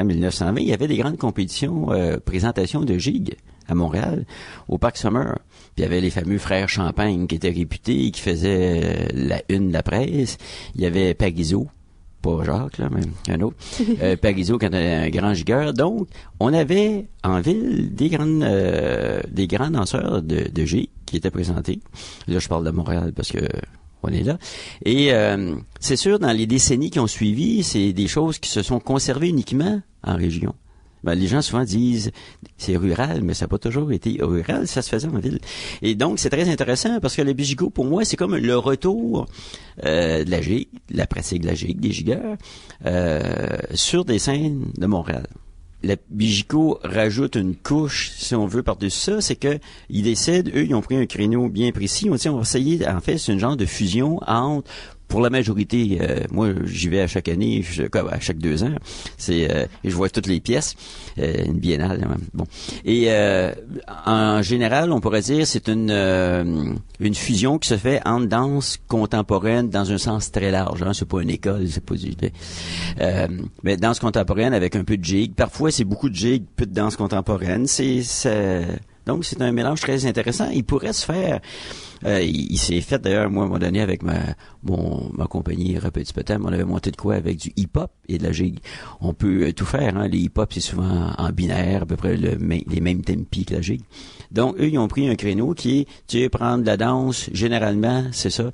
1920, il y avait des grandes compétitions, présentations de gigue à Montréal, au Parc Summer. Puis il y avait les fameux frères Champagne qui étaient réputés, qui faisaient la une de la presse. Il y avait Parizeau, pas Jacques, là, mais un autre. Parizeau, qui était un grand gigueur. Donc, on avait en ville des grands danseurs de gigue qui étaient présentés. Là, je parle de Montréal parce que on est là. Et c'est sûr, dans les décennies qui ont suivi, c'est des choses qui se sont conservées uniquement en région. Ben, les gens souvent disent c'est rural, mais ça n'a pas toujours été rural, ça se faisait en ville. Et donc, c'est très intéressant parce que le Bijiko, pour moi, c'est comme le retour de la gigue, la pratique de la gigue, des gigueurs, sur des scènes de Montréal. La Bijiko rajoute une couche, si on veut, par-dessus ça, c'est que ils décident, eux, ils ont pris un créneau bien précis. On dit, on va essayer, en fait, c'est une genre de fusion entre, pour la majorité, moi, j'y vais à chaque année, à chaque 2 ans. Et je vois toutes les pièces, une biennale. Bon. Et en général, on pourrait dire, c'est une fusion qui se fait entre danse contemporaine dans un sens très large. Hein. C'est pas une école, c'est pas du. Mais danse contemporaine avec un peu de gigue. Parfois, c'est beaucoup de gigue, peu de danse contemporaine. Donc, c'est un mélange très intéressant. Il pourrait se faire. Il s'est fait d'ailleurs, moi, à un moment donné, avec ma compagnie Petit Potem, on avait monté de quoi avec du hip-hop et de la gigue. On peut tout faire. Hein. Les hip-hop, c'est souvent en binaire, à peu près les mêmes tempi que la gigue. Donc, eux, ils ont pris un créneau qui est, tu sais, prendre de la danse, généralement, c'est ça,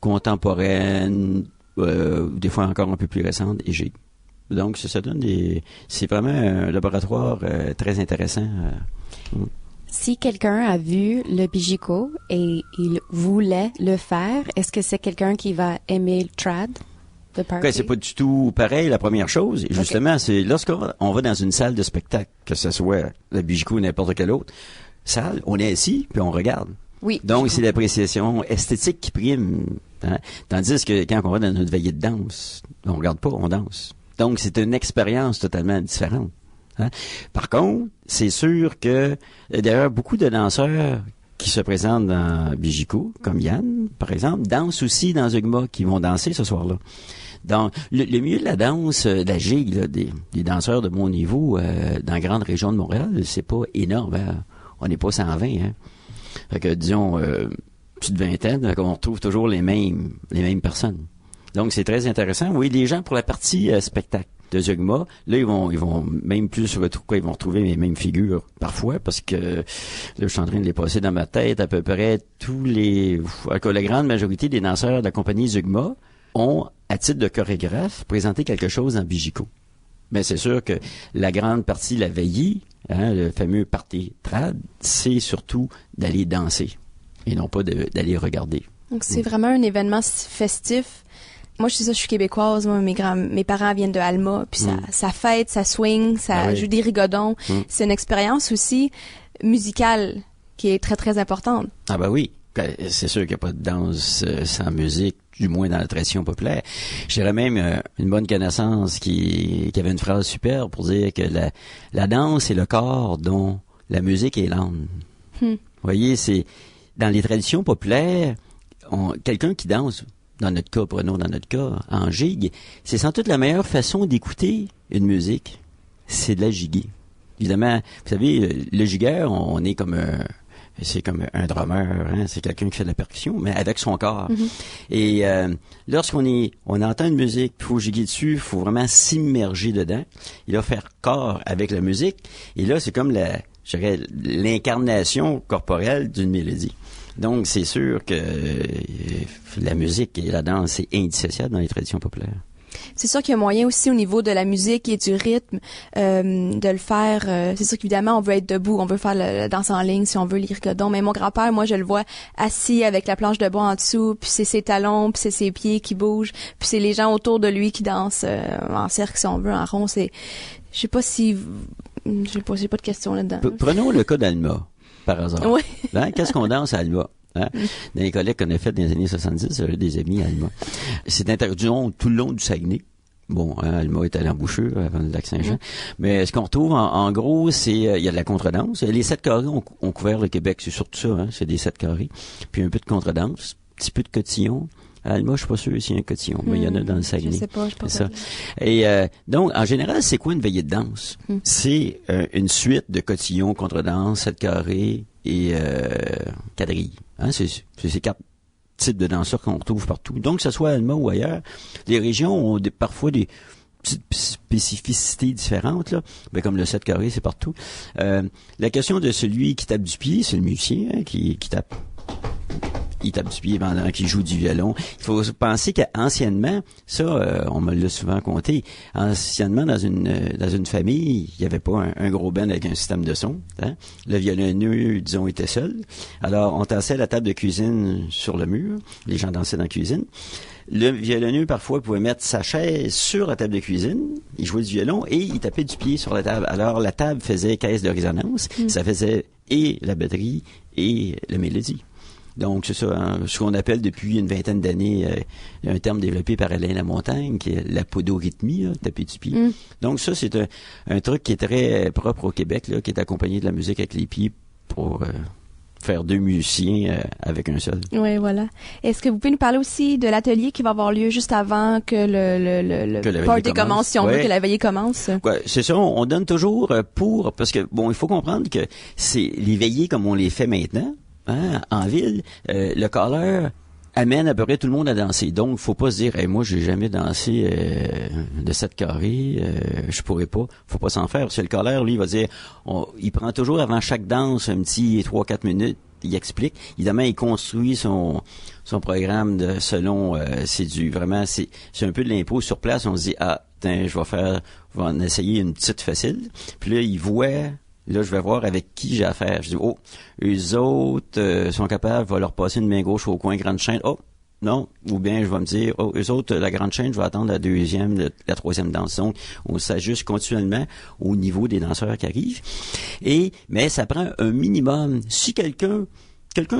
contemporaine, des fois encore un peu plus récente, et gigue. Donc, ça donne c'est vraiment un laboratoire très intéressant. Si quelqu'un a vu le Bijiko et il voulait le faire, est-ce que c'est quelqu'un qui va aimer le trad? Okay, c'est pas du tout pareil, la première chose. Et justement, c'est lorsqu'on va dans une salle de spectacle, que ce soit le Bijiko ou n'importe quelle autre salle, on est assis puis on regarde. Oui. Donc, c'est l'appréciation esthétique qui prime. Hein? Tandis que quand on va dans notre veillée de danse, on regarde pas, on danse. Donc, c'est une expérience totalement différente. Hein? Par contre, c'est sûr que, d'ailleurs, beaucoup de danseurs qui se présentent dans Bijiko, comme Yann, par exemple, dansent aussi dans Zugma, qui vont danser ce soir-là. Donc, le milieu de la danse, de la gigue, là, des danseurs de mon niveau, dans la grande région de Montréal, c'est pas énorme. Hein? On n'est pas 120. Hein? Fait que, disons, plus de vingtaine, on retrouve toujours les mêmes personnes. Donc, c'est très intéressant. Oui, les gens, pour la partie spectacle de Zugma, là, ils vont même plus ils vont retrouver les mêmes figures, parfois, parce que, là, je suis en train de les passer dans ma tête, à peu près la grande majorité des danseurs de la compagnie Zugma ont, à titre de chorégraphe, présenté quelque chose en Bijiko. Mais c'est sûr que la grande partie de la veillée, hein, le fameux party trad, c'est surtout d'aller danser et non pas d'aller regarder. Donc, c'est vraiment un événement festif. Moi, je suis québécoise. Moi, mes parents viennent de Alma. Puis ça fête, ça swing, ça joue des rigodons. C'est une expérience aussi musicale qui est très, très importante. Ah ben oui. C'est sûr qu'il n'y a pas de danse sans musique, du moins dans la tradition populaire. Je dirais même une bonne connaissance qui avait une phrase superbe pour dire que la danse est le corps dont la musique est l'âme. Vous voyez, c'est dans les traditions populaires, quelqu'un qui danse, dans notre cas, en gigue, c'est sans doute la meilleure façon d'écouter une musique, c'est de la giguer. Évidemment, vous savez, le gigueur, on est comme c'est comme un drummer, hein, c'est quelqu'un qui fait de la percussion, mais avec son corps. Et lorsqu'on entend une musique, il faut giguer dessus, il faut vraiment s'immerger dedans. Il va faire corps avec la musique. Et là, c'est comme l'incarnation corporelle d'une mélodie. Donc, c'est sûr que la musique et la danse, c'est indissociable dans les traditions populaires. C'est sûr qu'il y a moyen aussi au niveau de la musique et du rythme de le faire. C'est sûr qu'évidemment, on veut être debout, on veut faire la danse en ligne si on veut l'ircodon. Mais mon grand-père, moi, je le vois assis avec la planche de bois en dessous, puis c'est ses talons, puis c'est ses pieds qui bougent, puis c'est les gens autour de lui qui dansent en cercle, si on veut, en rond. Je sais pas si... J'ai pas de questions là-dedans. Prenons le cas d'Alma, par hasard. Oui. Hein? Qu'est-ce qu'on danse à Alma? Hein? Dans les collègues qu'on a fait dans les années 70, j'avais des amis à Alma. C'est interdit tout le long du Saguenay. Bon, hein, Alma est à l'embouchure avant le lac Saint-Jean. Mais ce qu'on retrouve, en gros, c'est il y a de la contredanse. Les 7 carrés ont couvert le Québec, c'est surtout ça, hein, c'est des 7 carrés. Puis un peu de contredanse, un petit peu de cotillon. À Alma, je suis pas sûr s'il y a un cotillon, mais il y en a dans le Saguenay. Je sais pas, je sais pas. C'est ça. Et donc, en général, c'est quoi une veillée de danse? C'est une suite de cotillons, contredanse, 7 carrés et quadrilles. Hein, c'est ces 4 types de danseurs qu'on retrouve partout. Donc, que ce soit à Alma ou ailleurs, les régions ont parfois des petites spécificités différentes, là. Ben, comme le 7 carré, c'est partout. La question de celui qui tape du pied, c'est le musicien, hein, qui tape. Il tape du pied pendant qu'il joue du violon. Il faut penser qu'anciennement, ça, on me l'a souvent compté, anciennement, dans une famille, il n'y avait pas un gros band avec un système de son. Hein? Le violonneux, disons, était seul. Alors, on tassait la table de cuisine sur le mur. Les gens dansaient dans la cuisine. Le violonneux, parfois, pouvait mettre sa chaise sur la table de cuisine. Il jouait du violon et il tapait du pied sur la table. Alors, la table faisait caisse de résonance. Ça faisait et la batterie et la mélodie. Donc, c'est ça, hein, ce qu'on appelle depuis une vingtaine d'années un terme développé par Alain Lamontagne, qui est la podorythmie, là, taper du pied. Donc, ça, c'est un truc qui est très propre au Québec, là, qui est accompagné de la musique avec les pieds pour faire 2 musiciens avec un seul. Oui, voilà. Est-ce que vous pouvez nous parler aussi de l'atelier qui va avoir lieu juste avant que le party commence, si on veut que la veillée commence? Ouais, c'est ça, on donne toujours parce que, bon, il faut comprendre que c'est les veillées comme on les fait maintenant. Hein, en ville, le caller amène à peu près tout le monde à danser. Donc, faut pas se dire, hey, moi, j'ai jamais dansé de 7 carrés, je pourrais pas. Faut pas s'en faire. Parce que le caller, lui, il va dire, il prend toujours avant chaque danse un petit 3-4 minutes. Il explique. Évidemment, il construit son programme selon, c'est un peu de l'impôt sur place. On se dit, je vais en essayer une petite facile. Puis là, il voit. Là, je vais voir avec qui j'ai affaire. Je dis, eux autres sont capables, je vais leur passer une main gauche au coin grande chaîne. Non. Ou bien, je vais me dire, eux autres, la grande chaîne, je vais attendre la deuxième, la troisième danse. Donc, on s'ajuste continuellement au niveau des danseurs qui arrivent. Mais ça prend un minimum. Si quelqu'un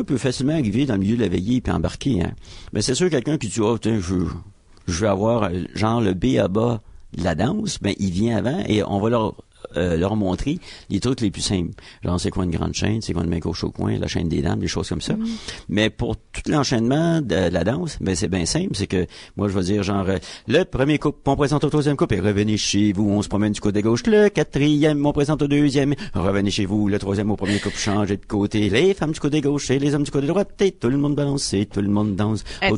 peut facilement arriver dans le milieu de la veillée et puis embarquer, hein. Mais c'est sûr, quelqu'un qui dit, je vais avoir, genre, le B à bas de la danse, ben, il vient avant et on va leur montrer les trucs les plus simples. Genre, c'est quoi une grande chaîne, c'est quoi une main gauche au coin, la chaîne des dames, des choses comme ça. Mais pour tout l'enchaînement de la danse, ben, c'est bien simple. C'est que, moi, je vais dire, genre, le premier couple, on présente au troisième couple, et revenez chez vous, on se promène du côté gauche. Le quatrième, on présente au deuxième, revenez chez vous. Le troisième au premier couple, changez de côté. Les femmes du côté gauche et les hommes du côté droit, et tout le monde balance, et tout le monde danse. Pas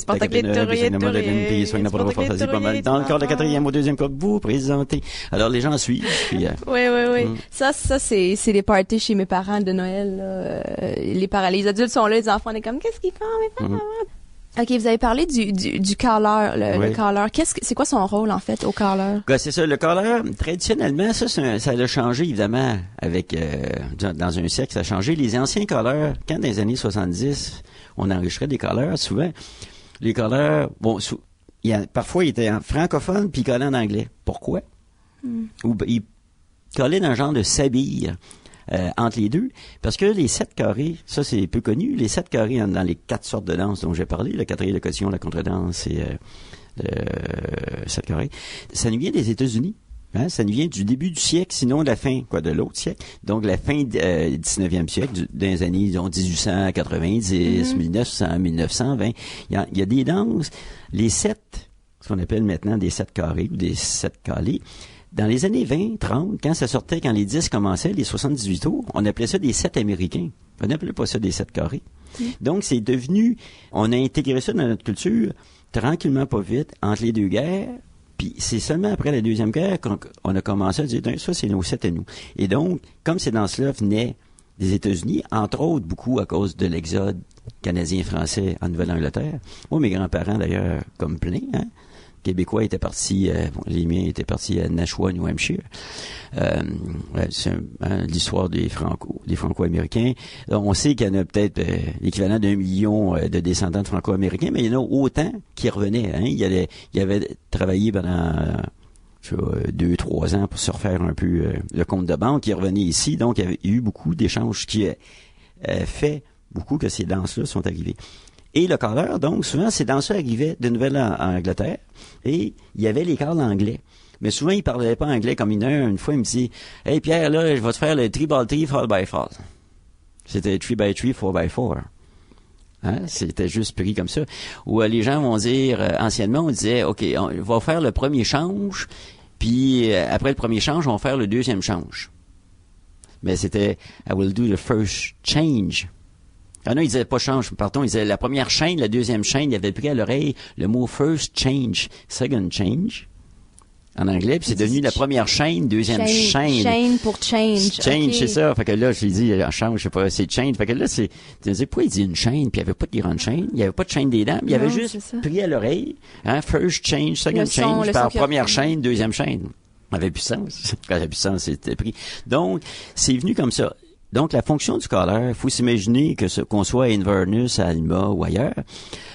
mal. Dans le corps de quatrième au deuxième couple, vous présentez. Alors, les gens suivent. Puis, oui. Ça, c'est les parties chez mes parents de Noël, là. Les adultes sont là, les enfants, on est comme, qu'est-ce qu'ils font, mes parents? OK, vous avez parlé du caller, le caller. C'est quoi son rôle, en fait, au caller? C'est ça, le caller, traditionnellement, ça a changé, évidemment, avec, dans un siècle, ça a changé. Les anciens callers, quand dans les années 70, on enregistrait des callers, souvent, les callers, parfois, ils étaient francophones, puis ils callaient en anglais. Pourquoi? Ou ils callaient dans un genre de sabille entre les deux, parce que les 7 carrés, ça c'est peu connu, les 7 carrés dans les 4 sortes de danse dont j'ai parlé, la quadrille, la cotillon, la contredanse et 7 carrés, ça nous vient des États-Unis. Hein, ça nous vient du début du siècle, sinon de la fin de l'autre siècle. Donc la fin du 19e siècle, dans les années disons, 1890, 1900, 1920. Il y a des danses, les 7, ce qu'on appelle maintenant des 7 carrés ou des 7 calés. Dans les années 20, 30, quand ça sortait, quand les 10 commençaient, les 78 tours, on appelait ça des 7 américains. On n'appelait pas ça des 7 carrés. Donc c'est devenu, on a intégré ça dans notre culture, tranquillement pas vite, entre les deux guerres. Puis c'est seulement après la Deuxième Guerre qu'on a commencé à dire, ça c'est nos 7 à nous. Et donc, comme ces danses-là venaient des États-Unis, entre autres beaucoup à cause de l'exode canadien-français en Nouvelle-Angleterre. Moi, mes grands-parents d'ailleurs, comme plein, hein, Québécois étaient partis, les miens étaient partis à Nashua, New Hampshire. C'est l'histoire des Franco-Américains. On sait qu'il y en a peut-être l'équivalent d'1 million de descendants de Franco-Américains, mais il y en a autant qui revenaient. Hein. Il avait travaillé pendant 2-3 ans pour se refaire un peu le compte de banque. Il revenait ici, donc il y avait eu beaucoup d'échanges qui fait beaucoup que ces danses-là sont arrivées. Et le caleur, donc, souvent, ces danseurs arrivaient de Nouvelle-Angleterre et il y avait les calls anglais. Mais souvent, ils parlaient pas anglais comme une fois, il me dit « Hey Pierre, là, je vais te faire le 3x3, 4x4. » C'était 3x3, 4x4. Hein? C'était juste pris comme ça. Ou les gens vont dire, anciennement, on disait « OK, on va faire le premier change, puis après le premier change, on va faire le deuxième change. » Mais c'était « I will do the first change. » Ah non, ils disaient pas change, pardon, ils disaient la première chaîne, la deuxième chaîne, ils avaient pris à l'oreille le mot first change, second change, en anglais, puis c'est devenu la première chaîne, deuxième chaîne. Chaîne pour change. Change, okay. C'est ça. Fait que là, je lui dis, change, je sais pas, c'est change. Fait que là, tu disais, pourquoi il dit une chaîne, puis il n'y avait pas de grande chaîne, il n'y avait pas de chaîne des dames, il y avait juste pris à l'oreille, hein, first change, second change, par première chaîne, deuxième chaîne. Ça avait plus de sens. Quand ça avait plus de sens, c'était pris. Donc, c'est venu comme ça. Donc, la fonction du caller, il faut s'imaginer qu'on soit à Inverness, à Alma ou ailleurs,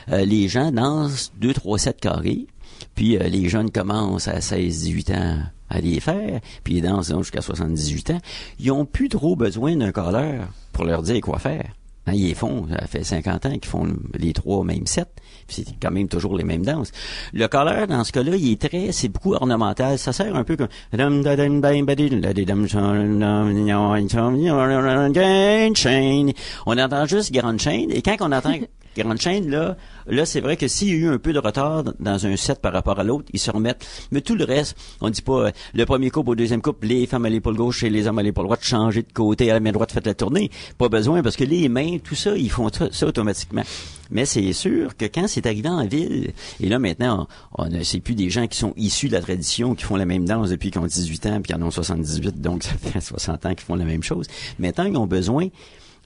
les gens dansent 2, 3, 7 carrés, puis les jeunes commencent à 16, 18 ans à les faire, puis ils dansent jusqu'à 78 ans. Ils ont plus trop besoin d'un caller pour leur dire quoi faire. Hein, ils les font, ça fait 50 ans qu'ils font les 3, même 7, puis c'est quand même toujours les mêmes danses. Le caller, dans ce cas-là, c'est beaucoup ornemental. Ça sert un peu comme... On entend juste grande chaîne, et quand on entend grande chaîne, là, c'est vrai que s'il y a eu un peu de retard dans un set par rapport à l'autre, ils se remettent. Mais tout le reste, on dit pas, le premier couple au deuxième couple, les femmes à l'épaule gauche et les hommes à l'épaule droite, changer de côté à la main droite, faites la tournée. Pas besoin, parce que les mains, tout ça, ils font ça automatiquement. Mais c'est sûr que quand c'est arrivé en ville, et là maintenant, c'est plus des gens qui sont issus de la tradition, qui font la même danse depuis qu'ils ont 18 ans, puis qu'ils en ont 78, donc ça fait 60 ans qu'ils font la même chose. Maintenant, ils ont besoin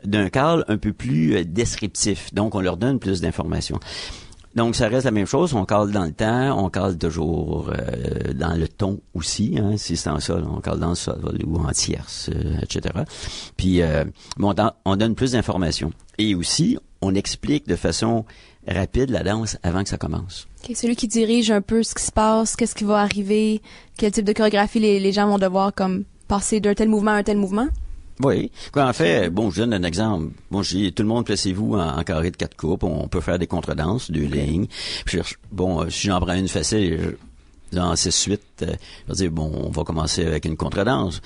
d'un call un peu plus descriptif. Donc, on leur donne plus d'informations. Donc, ça reste la même chose. On cale dans le temps, on cale toujours dans le ton aussi. Hein, si c'est en sol, on cale dans le sol ou en tierce, etc. Puis, on donne plus d'informations. Et aussi, on explique de façon rapide la danse avant que ça commence. Okay, celui qui dirige un peu ce qui se passe, qu'est-ce qui va arriver, quel type de chorégraphie les gens vont devoir comme passer d'un tel mouvement à un tel mouvement. Oui. En fait, je donne un exemple. Je dis, tout le monde, placez-vous en carré de 4 coupes. On peut faire des contredanses, 2 lignes. Puis, si j'en prends une facile, dans 6-8, je vais dire, on va commencer avec une contredanse.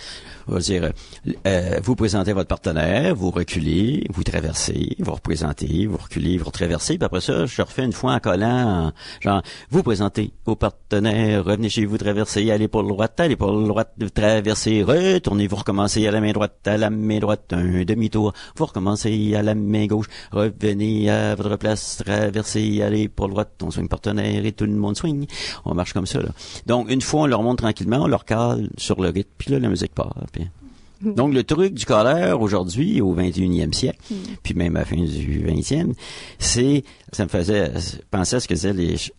Je vais dire, vous présentez votre partenaire, vous reculez, vous traversez, vous représentez, vous reculez, vous retraversez, puis après ça, je refais une fois en collant, vous présentez vos partenaires, revenez chez vous, traversez, à l'épaule droite, traversez, retournez, vous recommencez à la main droite, un demi-tour, vous recommencez à la main gauche, revenez à votre place, traversez, à l'épaule droite, on swing partenaire et tout le monde swing. On marche comme ça, là. Donc, une fois, on leur montre tranquillement, on leur cale sur le rythme, puis là, la musique part. Puis... Donc, le truc du caller aujourd'hui, au 21e siècle, puis même à la fin du 20e, ça me faisait penser à ce que disaient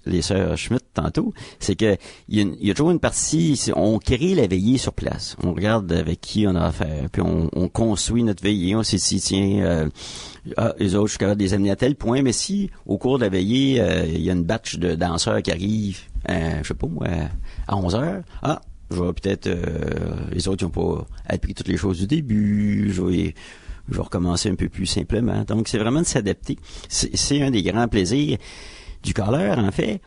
les sœurs Schmitt tantôt, c'est que il y a toujours une partie, on crée la veillée sur place. On regarde avec qui on a affaire, puis on construit notre veillée, on s'est dit, tiens, les autres, je suis capable de les amener à tel point, mais si, au cours de la veillée, il y a une batch de danseurs qui arrivent, je sais pas moi, à 11 heures, Je vais peut-être... les autres, ils n'ont pas appris toutes les choses du début. Je vais recommencer un peu plus simplement. Donc, c'est vraiment de s'adapter. C'est un des grands plaisirs du calleur, en fait.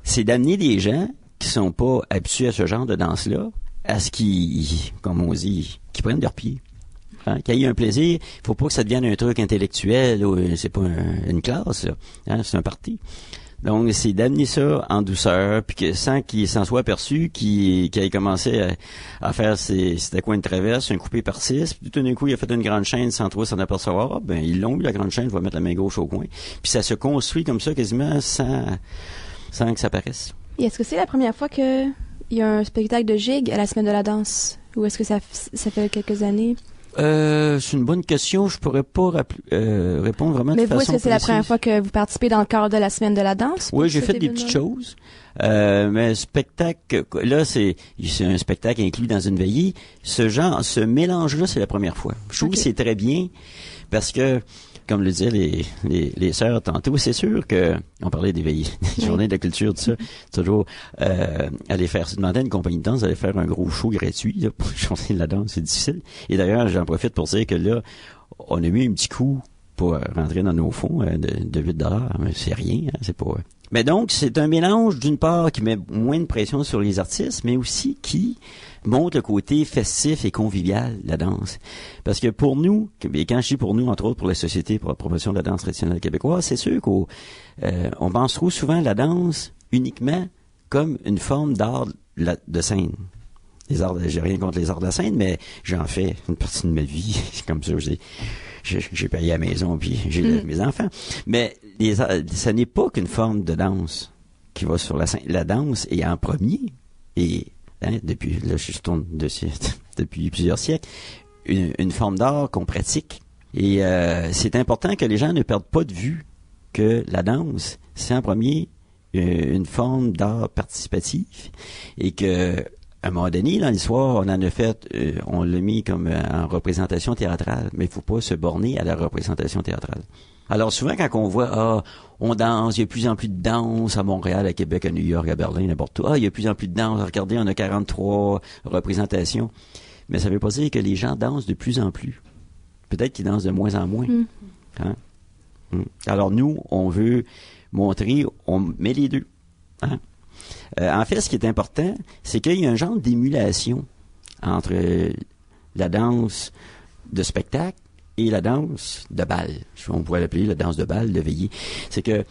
C'est d'amener des gens qui sont pas habitués à ce genre de danse-là, à ce qu'ils, comme on dit, qui prennent leurs pieds. Hein, qu'il y ait un plaisir, il faut pas que ça devienne un truc intellectuel, ou c'est pas une classe, là. Hein, c'est un party. Donc, c'est d'amener ça en douceur, puis que sans qu'il s'en soit aperçu, qu'il ait commencé à faire c'était quoi une traverse, un coupé par 6, puis tout d'un coup, il a fait une grande chaîne sans trop s'en apercevoir. Ah, ben, ils l'ont eu, la grande chaîne, je vais mettre la main gauche au coin. Puis ça se construit comme ça, quasiment, sans que ça paraisse. Et est-ce que c'est la première fois qu'il y a un spectacle de gigue à la Semaine de la danse? Ou est-ce que ça fait quelques années? C'est une bonne question. Je pourrais pas répondre vraiment de façon précise. Mais vous, est-ce que c'est la première fois que vous participez dans le cadre de la Semaine de la danse? Oui, j'ai fait des petites choses. Mais spectacle, là, c'est un spectacle inclus dans une veillée. Ce mélange-là, c'est la première fois. Je trouve que c'est très bien parce que, comme le disaient les sœurs tantôt, c'est sûr que, on parlait des veillées, des journées de la culture, tout ça, toujours, demander à une compagnie de danse d'aller faire un gros show gratuit, là, pour chanter de la danse, c'est difficile. Et d'ailleurs, j'en profite pour dire que là, on a mis un petit coup pour rentrer dans nos fonds de $8, mais c'est rien, hein, c'est pas... Mais donc, c'est un mélange, d'une part, qui met moins de pression sur les artistes, mais aussi qui montre le côté festif et convivial de la danse. Parce que pour nous, et quand je dis pour nous, entre autres pour la Société pour la promotion de la danse traditionnelle québécoise, c'est sûr qu'on pense trop souvent à la danse uniquement comme une forme d'art de scène. J'ai rien contre les arts de la scène, mais j'en fais une partie de ma vie. C'est comme ça, j'ai payé à la maison, puis j'ai mes enfants. Mais ça n'est pas qu'une forme de danse qui va sur la scène. La danse est en premier, et depuis plusieurs siècles, une forme d'art qu'on pratique. Et c'est important que les gens ne perdent pas de vue que la danse, c'est en premier une forme d'art participatif, et que à un moment donné, dans l'histoire, on en a fait, on l'a mis comme en représentation théâtrale, mais il faut pas se borner à la représentation théâtrale. Alors souvent, quand on voit, on danse, il y a de plus en plus de danse à Montréal, à Québec, à New York, à Berlin, n'importe où. Il y a de plus en plus de danse. Regardez, on a 43 représentations. Mais ça veut pas dire que les gens dansent de plus en plus. Peut-être qu'ils dansent de moins en moins. Hein? Alors nous, on veut montrer, on met les deux. Hein? En fait, ce qui est important, c'est qu'il y a un genre d'émulation entre la danse de spectacle et la danse de bal. On pourrait l'appeler la danse de bal, de veillée. C'est que,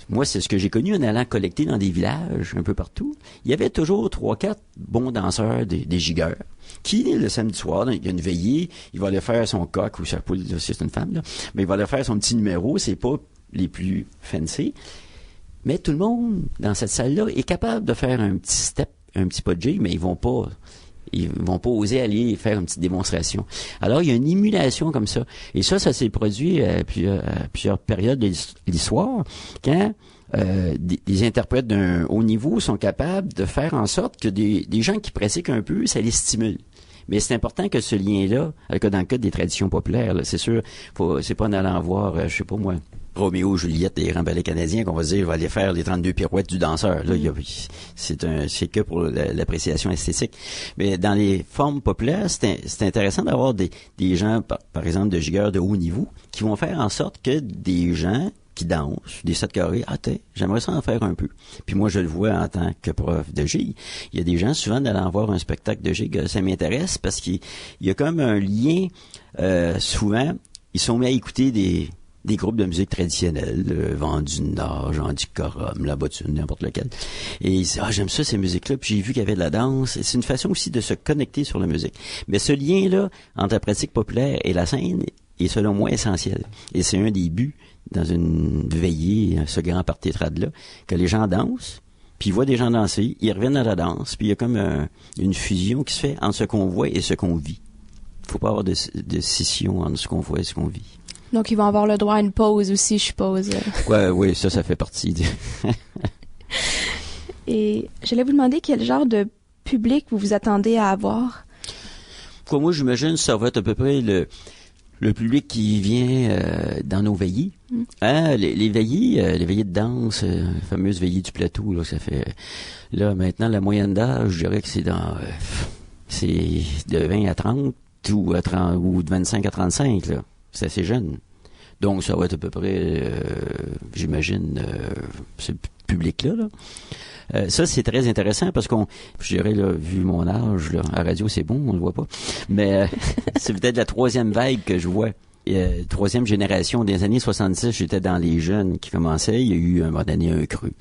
moi, c'est ce que j'ai connu en allant collecter dans des villages un peu partout. Il y avait toujours 3-4 bons danseurs, des gigueurs, qui, le samedi soir, il y a une veillée, il va aller faire son coq ou sa poule, si c'est une femme, là, mais il va aller faire son petit numéro, c'est pas les plus fancy. Mais tout le monde, dans cette salle-là, est capable de faire un petit step, un petit pas de jig, mais ils vont pas oser aller faire une petite démonstration. Alors, il y a une émulation comme ça. Et ça s'est produit à plusieurs périodes de l'histoire, quand des interprètes d'un haut niveau sont capables de faire en sorte que des gens qui pratiquent un peu, ça les stimule. Mais c'est important que ce lien-là, dans le cas des traditions populaires, là, c'est sûr, c'est pas en allant voir, je sais pas moi, Roméo, Juliette et les grands ballets canadiens qu'on va dire, il va aller faire les 32 pirouettes du danseur. Là, c'est que pour l'appréciation esthétique. Mais dans les formes populaires, c'est intéressant d'avoir des gens, par exemple, de gigueurs de haut niveau, qui vont faire en sorte que des gens qui dansent, des 7 carrés, j'aimerais ça en faire un peu. Puis moi, je le vois en tant que prof de gigue. Il y a des gens, souvent, d'aller voir un spectacle de gigue, ça m'intéresse parce qu'il y a comme un lien, souvent, ils sont mis à écouter des groupes de musique traditionnelle, Vent du Nord, Jean du Corum, La Bottune, n'importe lequel. Et ils disent, j'aime ça, ces musiques-là, puis j'ai vu qu'il y avait de la danse. Et c'est une façon aussi de se connecter sur la musique. Mais ce lien-là, entre la pratique populaire et la scène, est selon moi essentiel. Et c'est un des buts dans une veillée, ce grand party trad-là, que les gens dansent, puis ils voient des gens danser, ils reviennent à la danse, puis il y a comme une fusion qui se fait entre ce qu'on voit et ce qu'on vit. Il faut pas avoir de scission entre ce qu'on voit et ce qu'on vit. Donc, ils vont avoir le droit à une pause aussi, je suppose. Ouais, oui, ça fait partie. Et j'allais vous demander quel genre de public vous vous attendez à avoir. Moi, j'imagine que ça va être à peu près le public qui vient dans nos veillées. Les veillées de danse, les fameuses veillées du plateau, là, ça fait... Là, maintenant, la moyenne d'âge, je dirais que c'est c'est de 20 à 30 ou de 25 à 35, là. C'est assez jeune. Donc, ça va être à peu près, j'imagine, ce public-là, là. Ça, c'est très intéressant parce je dirais, là, vu mon âge, là, à radio, c'est bon, on le voit pas. Mais c'est peut-être la troisième vague que je vois. Troisième génération des années 70, j'étais dans les jeunes qui commençaient. Il y a eu un moment donné un creux.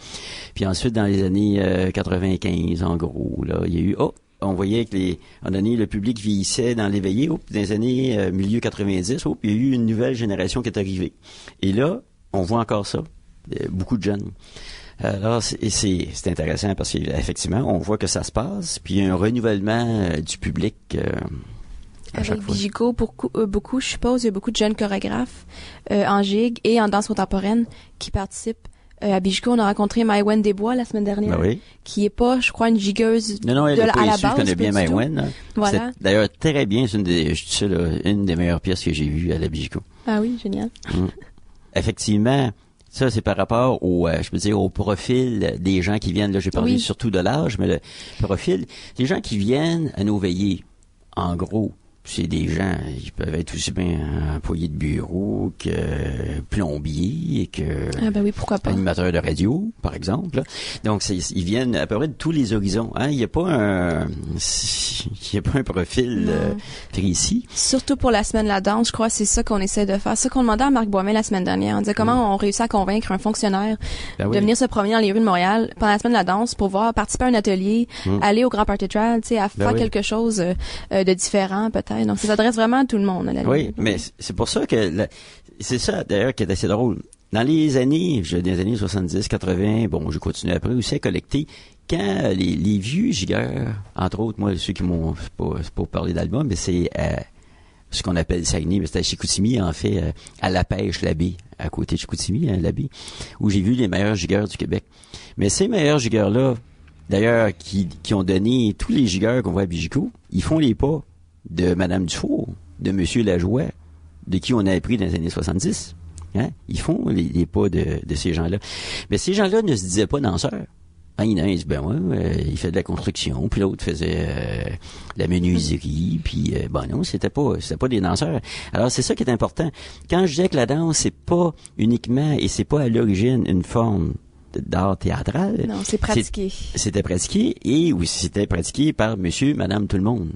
Puis ensuite, dans les années 95, en gros, là, il y a eu... on voyait que à un moment donné, le public vieillissait dans les veillées. Dans les années milieu 90, il y a eu une nouvelle génération qui est arrivée. Et là, on voit encore ça. Beaucoup de jeunes. Alors, c'est intéressant parce qu'effectivement, on voit que ça se passe. Puis il y a un renouvellement du public... Avec Bijico, beaucoup, je suppose, il y a beaucoup de jeunes chorégraphes en gigue et en danse contemporaine qui participent. À Bijico, on a rencontré Maïwen Desbois la semaine dernière, qui est pas, je crois, une gigueuse non, elle est pas à la issue, base. Je connais bien Maïwen. Voilà. C'est d'ailleurs très bien, c'est une des meilleures pièces que j'ai vues à la Bijico. Ah oui, génial. Effectivement, ça c'est par rapport au profil des gens qui viennent. Là, j'ai parlé surtout de l'âge, mais le profil des gens qui viennent à nos veillées, en gros. C'est des gens, ils peuvent être aussi bien employés de bureau que plombiers, que pourquoi pas. Animateurs de radio, par exemple. Là. Donc, ils viennent à peu près de tous les horizons. Hein? Il n'y a pas un profil précis. Surtout pour la semaine de la danse, je crois que c'est ça qu'on essaie de faire. C'est ça qu'on demandait à Marc Boismet la semaine dernière. On disait comment on réussit à convaincre un fonctionnaire de venir se promener dans les rues de Montréal pendant la semaine de la danse pour participer à un atelier, aller au Grand Party Trial, à faire quelque chose de différent peut-être. Donc, ça s'adresse vraiment à tout le monde. Mais c'est pour ça que... c'est ça, d'ailleurs, qui est assez drôle. Dans les années 70, 80, j'ai continué après aussi à collecter. Quand les vieux gigueurs, entre autres, moi, ceux qui m'ont... C'est pas pour parler d'album, mais c'est ce qu'on appelle Saguenay, mais c'était à Chicoutimi, en fait, à La Pêche, la baie, à côté de Chicoutimi, la baie, où j'ai vu les meilleurs gigueurs du Québec. Mais ces meilleurs gigueurs-là, d'ailleurs, qui ont donné tous les gigueurs qu'on voit à Bijico, ils font les pas de Madame Dufour, de Monsieur Lajoie, de qui on a appris dans les années 70. Hein? Ils font les pas de ces gens-là. Mais ces gens-là ne se disaient pas danseurs. Hein, il dit, il fait de la construction, puis l'autre faisait de la menuiserie, puis non, c'était pas des danseurs. Alors, c'est ça qui est important. Quand je disais que la danse, c'est pas uniquement, et c'est pas à l'origine une forme d'art théâtral. Non, c'est pratiqué. C'était pratiqué, et oui, c'était pratiqué par monsieur, madame, tout le monde.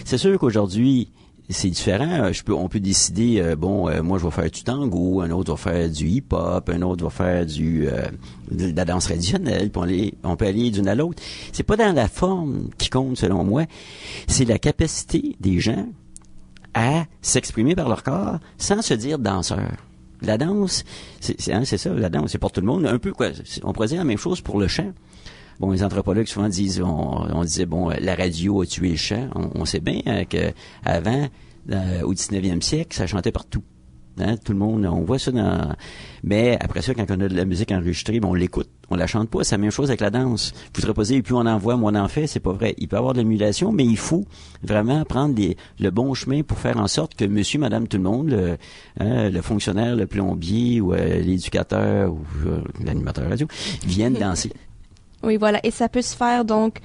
C'est sûr qu'aujourd'hui, c'est différent. On peut décider, moi je vais faire du tango, un autre va faire du hip-hop, un autre va faire de la danse traditionnelle, puis on peut aller d'une à l'autre. C'est pas dans la forme qui compte, selon moi. C'est la capacité des gens à s'exprimer par leur corps sans se dire danseur. La danse, c'est ça, la danse, c'est pour tout le monde. Un peu, on pourrait dire la même chose pour le chant. Les anthropologues souvent disent, on disait, la radio a tué le chant. On sait bien que avant, au 19e siècle, ça chantait partout. Hein? Tout le monde, on voit ça Mais après ça, quand on a de la musique enregistrée, on l'écoute. On la chante pas. C'est la même chose avec la danse. Vous voudrez pas dire, plus on en voit, moins on en fait. C'est pas vrai. Il peut y avoir de l'émulation, mais il faut vraiment prendre le bon chemin pour faire en sorte que monsieur, madame, tout le monde, le fonctionnaire, le plombier ou l'éducateur ou l'animateur radio, viennent danser. Oui, voilà. Et ça peut se faire, donc,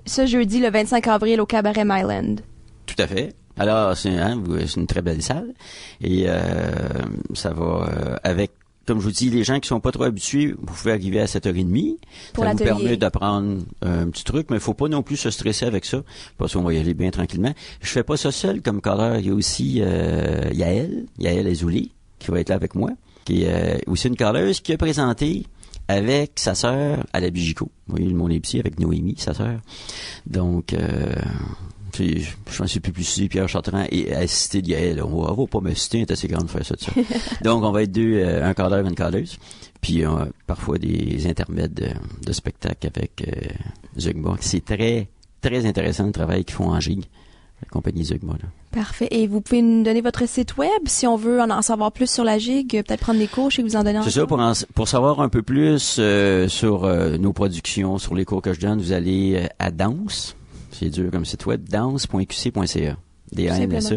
ce jeudi, le 25 avril, au Cabaret Myland. Tout à fait. Alors, c'est une très belle salle. Et ça va avec, comme je vous dis, les gens qui sont pas trop habitués, vous pouvez arriver à 7h30. Pour ça l'atelier. vous permet d'apprendre un petit truc, mais il faut pas non plus se stresser avec ça. Parce qu'on va y aller bien tranquillement. Je fais pas ça seul comme colère. Il y a aussi Yael Azouli, qui va être là avec moi, qui est aussi une colleuse qui a présenté avec sa sœur à la Bijico. Vous voyez, le monde est petit avec Noémie, sa sœur. Donc, je ne sais plus Pierre Chartrand et assisté de Yael. On va pas m'assister, elle est assez grande pour faire ça de ça. Donc, on va être deux, un cadreur et une cadreuse. Puis, parfois des intermèdes de spectacle avec Zeugma. C'est très, très intéressant le travail qu'ils font en gigue, la compagnie Zeugma, là. Parfait. Et vous pouvez nous donner votre site web si on veut en savoir plus sur la gigue, peut-être prendre des cours et vous en donner encore. C'est ça, pour savoir un peu plus sur nos productions, sur les cours que je donne, vous allez à Danse, c'est dur comme site web, danse.qc.ca. DANSE.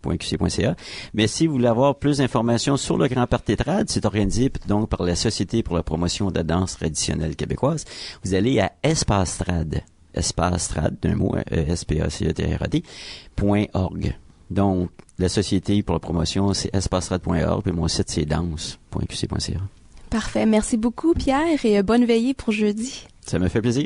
.qc.ca. Mais si vous voulez avoir plus d'informations sur le Grand Party Trad, c'est organisé donc par la Société pour la promotion de la danse traditionnelle québécoise. Vous allez à Espace Trad, d'un mot, SPACETRAD.org. Donc, la Société pour la promotion, c'est espacetrad.org, puis mon site, c'est danse.qc.ca. Parfait. Merci beaucoup, Pierre, et bonne veillée pour jeudi. Ça me fait plaisir.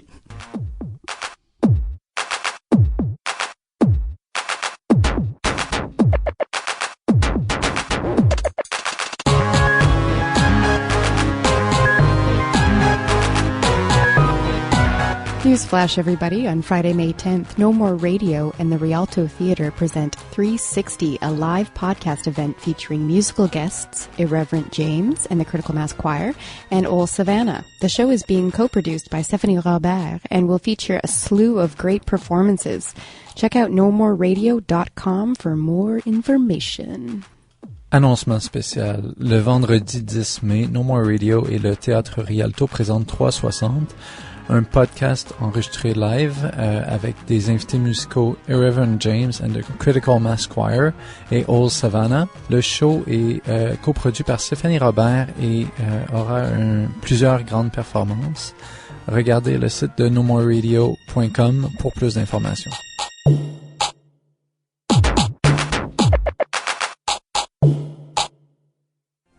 Newsflash, everybody. On Friday, May 10th, No More Radio and the Rialto Theatre present 360, a live podcast event featuring musical guests, Irreverent James and the Critical Mass Choir, and Old Savannah. The show is being co-produced by Stephanie Robert and will feature a slew of great performances. Check out nomoreradio.com for more information. Annoncement spécial. Le vendredi 10 mai, No More Radio et le Théâtre Rialto présentent 360, un podcast enregistré live avec des invités musicaux Irreverent James and the Critical Mass Choir et Old Savannah. Le show est coproduit par Stéphanie Robert et aura plusieurs grandes performances. Regardez le site de nomoreradio.com pour plus d'informations.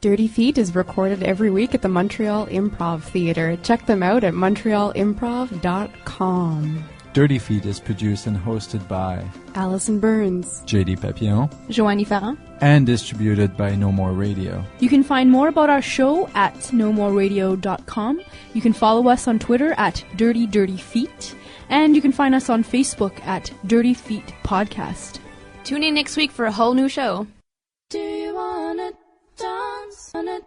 Dirty Feet is recorded every week at the Montreal Improv Theatre. Check them out at montrealimprov.com. Dirty Feet is produced and hosted by Allison Burns, JD Papillon, Joanie Ferrand. and distributed by No More Radio. You can find more about our show at nomoreradio.com. You can follow us on Twitter at Dirty Dirty Feet. And you can find us on Facebook at Dirty Feet Podcast. Tune in next week for a whole new show. Do you wanna dance on it?